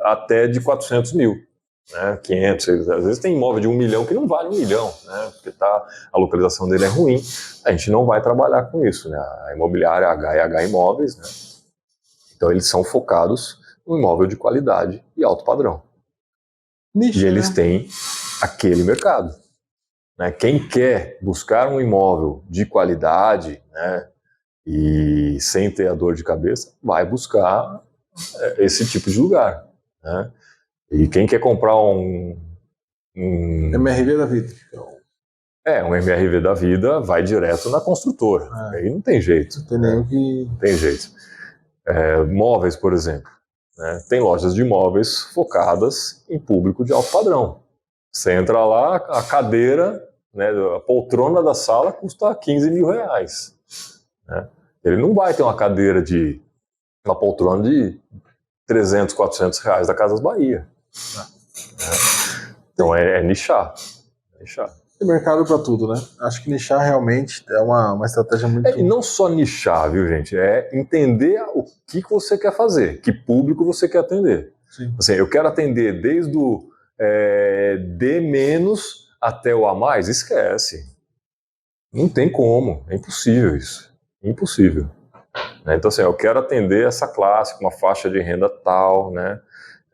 até de 400 mil. Né, 500, às vezes tem imóvel de 1 milhão que não vale 1 milhão, né, porque a localização dele é ruim, a gente não vai trabalhar com isso, né, a imobiliária H Imóveis, né, então eles são focados no imóvel de qualidade e alto padrão. Nicho, e eles têm aquele mercado. Né, quem quer buscar um imóvel de qualidade, né, e sem ter a dor de cabeça, vai buscar esse tipo de lugar, né. E quem quer comprar um MRV da vida. Um MRV da vida vai direto na construtora. Aí não tem jeito. Não tem nem que... Não tem jeito. Móveis, por exemplo. Né? Tem lojas de móveis focadas em público de alto padrão. Você entra lá, a cadeira, né, a poltrona da sala custa 15 mil reais. Né? Ele não vai ter uma poltrona de 300, 400 reais da Casas Bahia. Então é nichar. Tem mercado para tudo, né? Acho que nichar realmente é uma estratégia muito... E não só nichar, viu, gente? É entender o que você quer fazer, que público você quer atender. Sim. Assim, eu quero atender desde o D- até o A+, esquece. Não tem como, é impossível isso. Impossível. Né? Então, assim, eu quero atender essa classe com uma faixa de renda tal, né?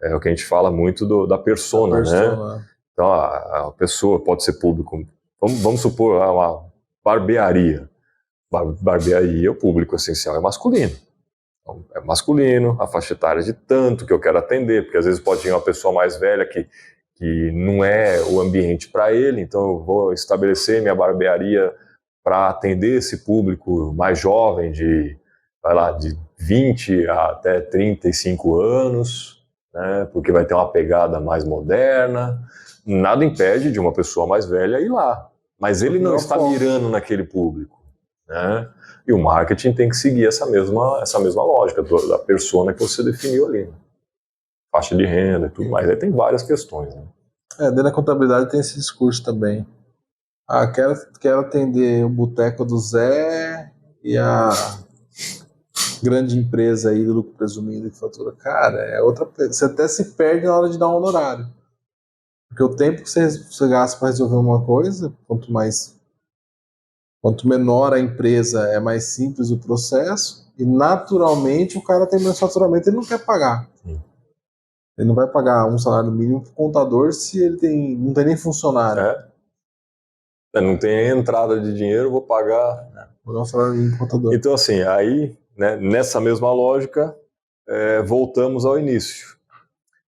É o que a gente fala muito da persona, né? Então, a pessoa pode ser público. Vamos supor uma barbearia. Barbearia, o público essencial é masculino. Então, é masculino, a faixa etária de tanto que eu quero atender, porque às vezes pode ir uma pessoa mais velha que não é o ambiente para ele, então eu vou estabelecer minha barbearia para atender esse público mais jovem, de 20 até 35 anos, né, porque vai ter uma pegada mais moderna. Nada impede de uma pessoa mais velha ir lá, mas ele não está mirando naquele público, né? E o marketing tem que seguir essa mesma lógica da persona que você definiu ali, né? Faixa de renda e tudo mais. Aí tem várias questões, né? Dentro da contabilidade tem esse discurso também. Quero atender o boteco do Zé e a grande empresa aí do lucro presumido e fatura. Cara, você até se perde na hora de dar um honorário. Porque o tempo que você gasta para resolver uma coisa, quanto menor a empresa, é mais simples o processo, e naturalmente o cara tem menos faturamento, ele não quer pagar. Sim. Ele não vai pagar um salário mínimo para o contador se ele não tem nem funcionário. Não tem entrada de dinheiro, vou pagar. Vou dar um salário mínimo para o contador. Então, assim, aí, né, nessa mesma lógica, voltamos ao início.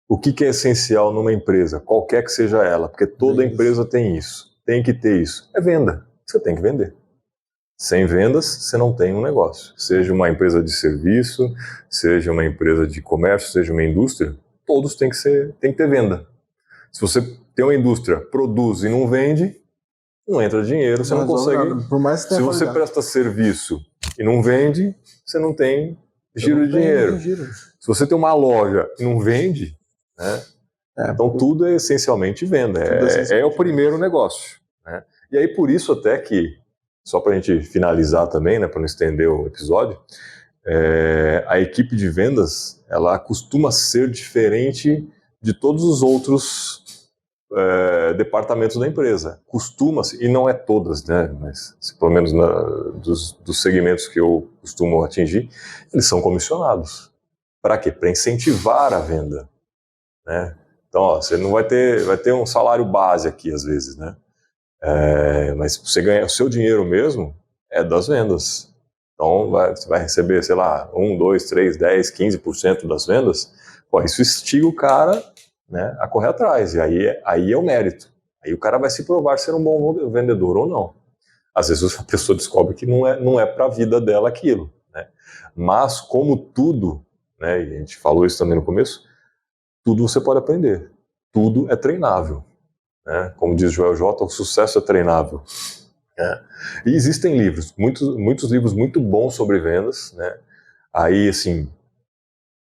O que é essencial numa empresa, qualquer que seja ela, porque toda empresa tem isso, tem que ter isso, é venda. Você tem que vender. Sem vendas, você não tem um negócio. Seja uma empresa de serviço, seja uma empresa de comércio, seja uma indústria, todos têm que ter venda. Se você tem uma indústria, produz e não vende, não entra dinheiro, você não consegue. Por mais que se você presta serviço e não vende, você não tem giro de dinheiro. Se você tem uma loja e não vende, né? Então tudo é essencialmente venda, é o primeiro negócio, né? E aí por isso até que, só para a gente finalizar também, né, para não estender o episódio, a equipe de vendas, ela costuma ser diferente de todos os outros departamentos da empresa. Costuma-se, e não é todas, né, mas pelo menos dos segmentos que eu costumo atingir, eles são comissionados. Para quê? Para incentivar a venda, né? Então, você não vai ter um salário base aqui, às vezes, né? Mas você ganha o seu dinheiro mesmo é das vendas. Então, você vai receber, sei lá, 1, 2, 3, 10, 15% das vendas. Pô, isso instiga o cara, né, a correr atrás. E aí é o mérito. Aí o cara vai se provar ser um bom vendedor ou não. Às vezes a pessoa descobre que não é para a vida dela aquilo, né? Mas, como tudo, né, e a gente falou isso também no começo, tudo você pode aprender. Tudo é treinável, né? Como diz Joel J, o sucesso é treinável. E existem livros, muitos livros muito bons sobre vendas, né? Aí, assim,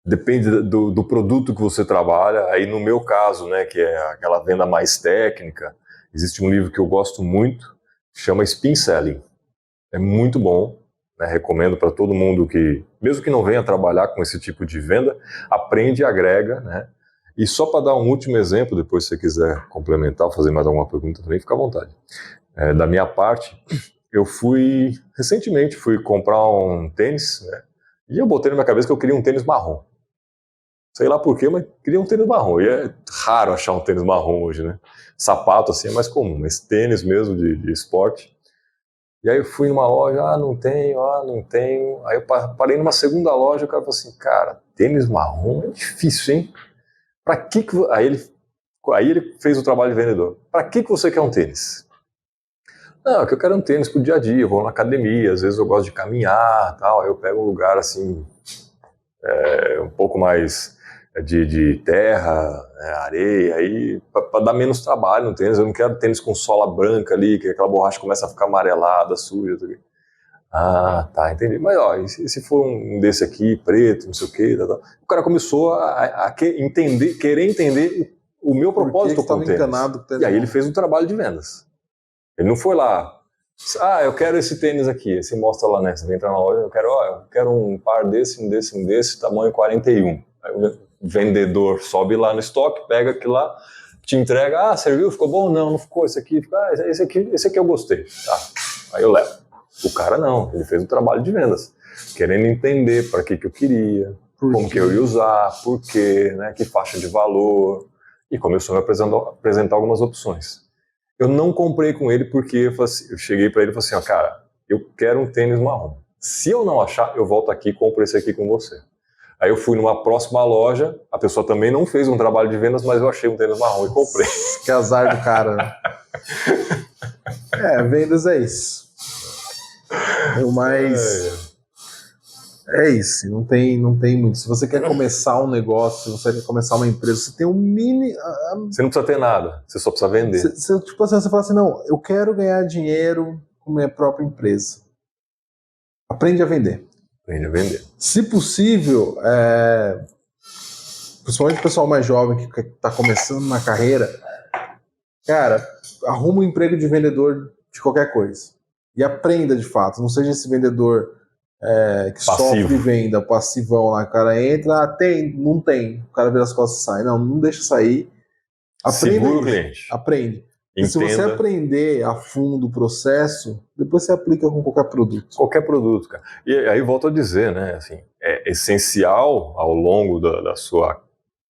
depende do produto que você trabalha. Aí, no meu caso, né, que é aquela venda mais técnica, existe um livro que eu gosto muito, que chama Spin Selling. É muito bom, né? Recomendo para todo mundo que, mesmo que não venha trabalhar com esse tipo de venda, aprende e agrega, né? E só para dar um último exemplo, depois se você quiser complementar ou fazer mais alguma pergunta também, fica à vontade. Da minha parte, eu recentemente fui comprar um tênis, né? E eu botei na minha cabeça que eu queria um tênis marrom. Sei lá por quê, mas queria um tênis marrom. E é raro achar um tênis marrom hoje, né? Sapato assim é mais comum, mas tênis mesmo de esporte. E aí eu fui numa loja, não tenho. Aí eu parei numa segunda loja, o cara falou assim, cara, tênis marrom é difícil, hein? Pra que aí ele fez o trabalho de vendedor. Pra que você quer um tênis? Não, é que eu quero um tênis pro dia a dia, eu vou na academia, às vezes eu gosto de caminhar, tal, aí eu pego um lugar assim, um pouco mais de terra, areia, aí para dar menos trabalho no tênis. Eu não quero tênis com sola branca ali, que aquela borracha começa a ficar amarelada, suja, tudo. Ah, tá, entendi. Mas ó, e se for um desse aqui, preto, não sei o quê, tal. O cara começou a querer entender o meu propósito com o tênis. E aí ele fez um trabalho de vendas. Ele não foi lá, eu quero esse tênis aqui, você mostra lá, né? Você entra na loja, eu quero um par desse, tamanho 41. Aí o vendedor sobe lá no estoque, pega aquilo lá, te entrega, serviu, ficou bom? Não ficou, esse aqui eu gostei. Tá, aí eu levo. O cara não, ele fez um trabalho de vendas, querendo entender para que eu queria, como que eu ia usar, por quê, né? Que faixa de valor, e começou a me apresentar algumas opções. Eu não comprei com ele porque eu cheguei para ele e falei assim, cara, eu quero um tênis marrom. Se eu não achar, eu volto aqui e compro esse aqui com você. Aí eu fui numa próxima loja, a pessoa também não fez um trabalho de vendas, mas eu achei um tênis marrom e comprei. Que azar do cara. Vendas é isso. É isso, não tem muito. Se você quer começar um negócio, se você quer começar uma empresa, você tem um mini. Você não precisa ter nada, você só precisa vender. Tipo assim, você fala assim, não, eu quero ganhar dinheiro com minha própria empresa. Aprende a vender. Aprende a vender. Se possível, principalmente o pessoal mais jovem que está começando na carreira, cara, arruma um emprego de vendedor de qualquer coisa. E aprenda de fato. Não seja esse vendedor que Passivo. sofre venda, passivão lá. O cara entra, tem, não tem. O cara vira as costas e sai. Não deixa sair. Aprenda Segura o isso. cliente. Aprende. E Entenda. se você aprender a fundo o processo, depois você aplica com qualquer produto. Qualquer produto, cara. E aí volto a dizer, né? Assim, é essencial ao longo da sua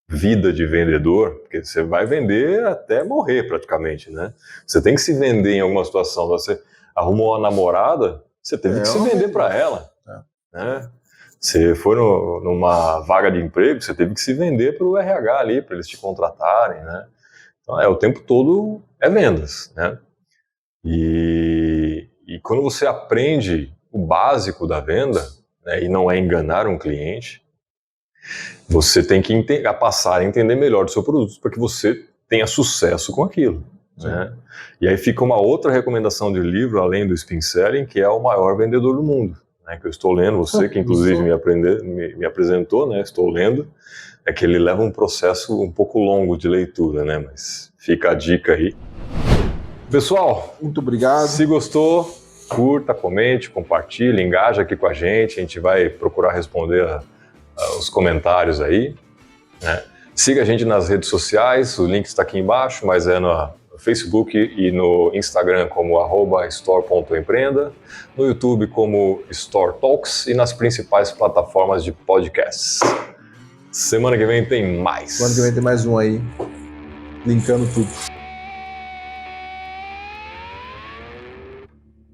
vida de vendedor, porque você vai vender até morrer praticamente, né? Você tem que se vender em alguma situação. Você arrumou uma namorada, você teve que se vender para ela, né? Você foi numa vaga de emprego, você teve que se vender para o RH ali, para eles te contratarem, né? Então, o tempo todo é vendas, né? E quando você aprende o básico da venda, né, e não é enganar um cliente, você tem que passar a entender melhor do seu produto para que você tenha sucesso com aquilo, né? E aí fica uma outra recomendação de livro, além do Spin Selling, que é O Maior Vendedor do Mundo, né, que eu estou lendo, você que inclusive me apresentou, né, estou lendo, é que ele leva um processo um pouco longo de leitura, né, mas fica a dica aí. Pessoal, muito obrigado. Se gostou, curta, comente, compartilhe, engaja aqui com a gente vai procurar responder os comentários aí, né? Siga a gente nas redes sociais, o link está aqui embaixo, mas é no Facebook e no Instagram como @store.empreenda, no YouTube como Store Talks e nas principais plataformas de podcasts. Semana que vem tem mais. Semana que vem tem mais um aí, linkando tudo.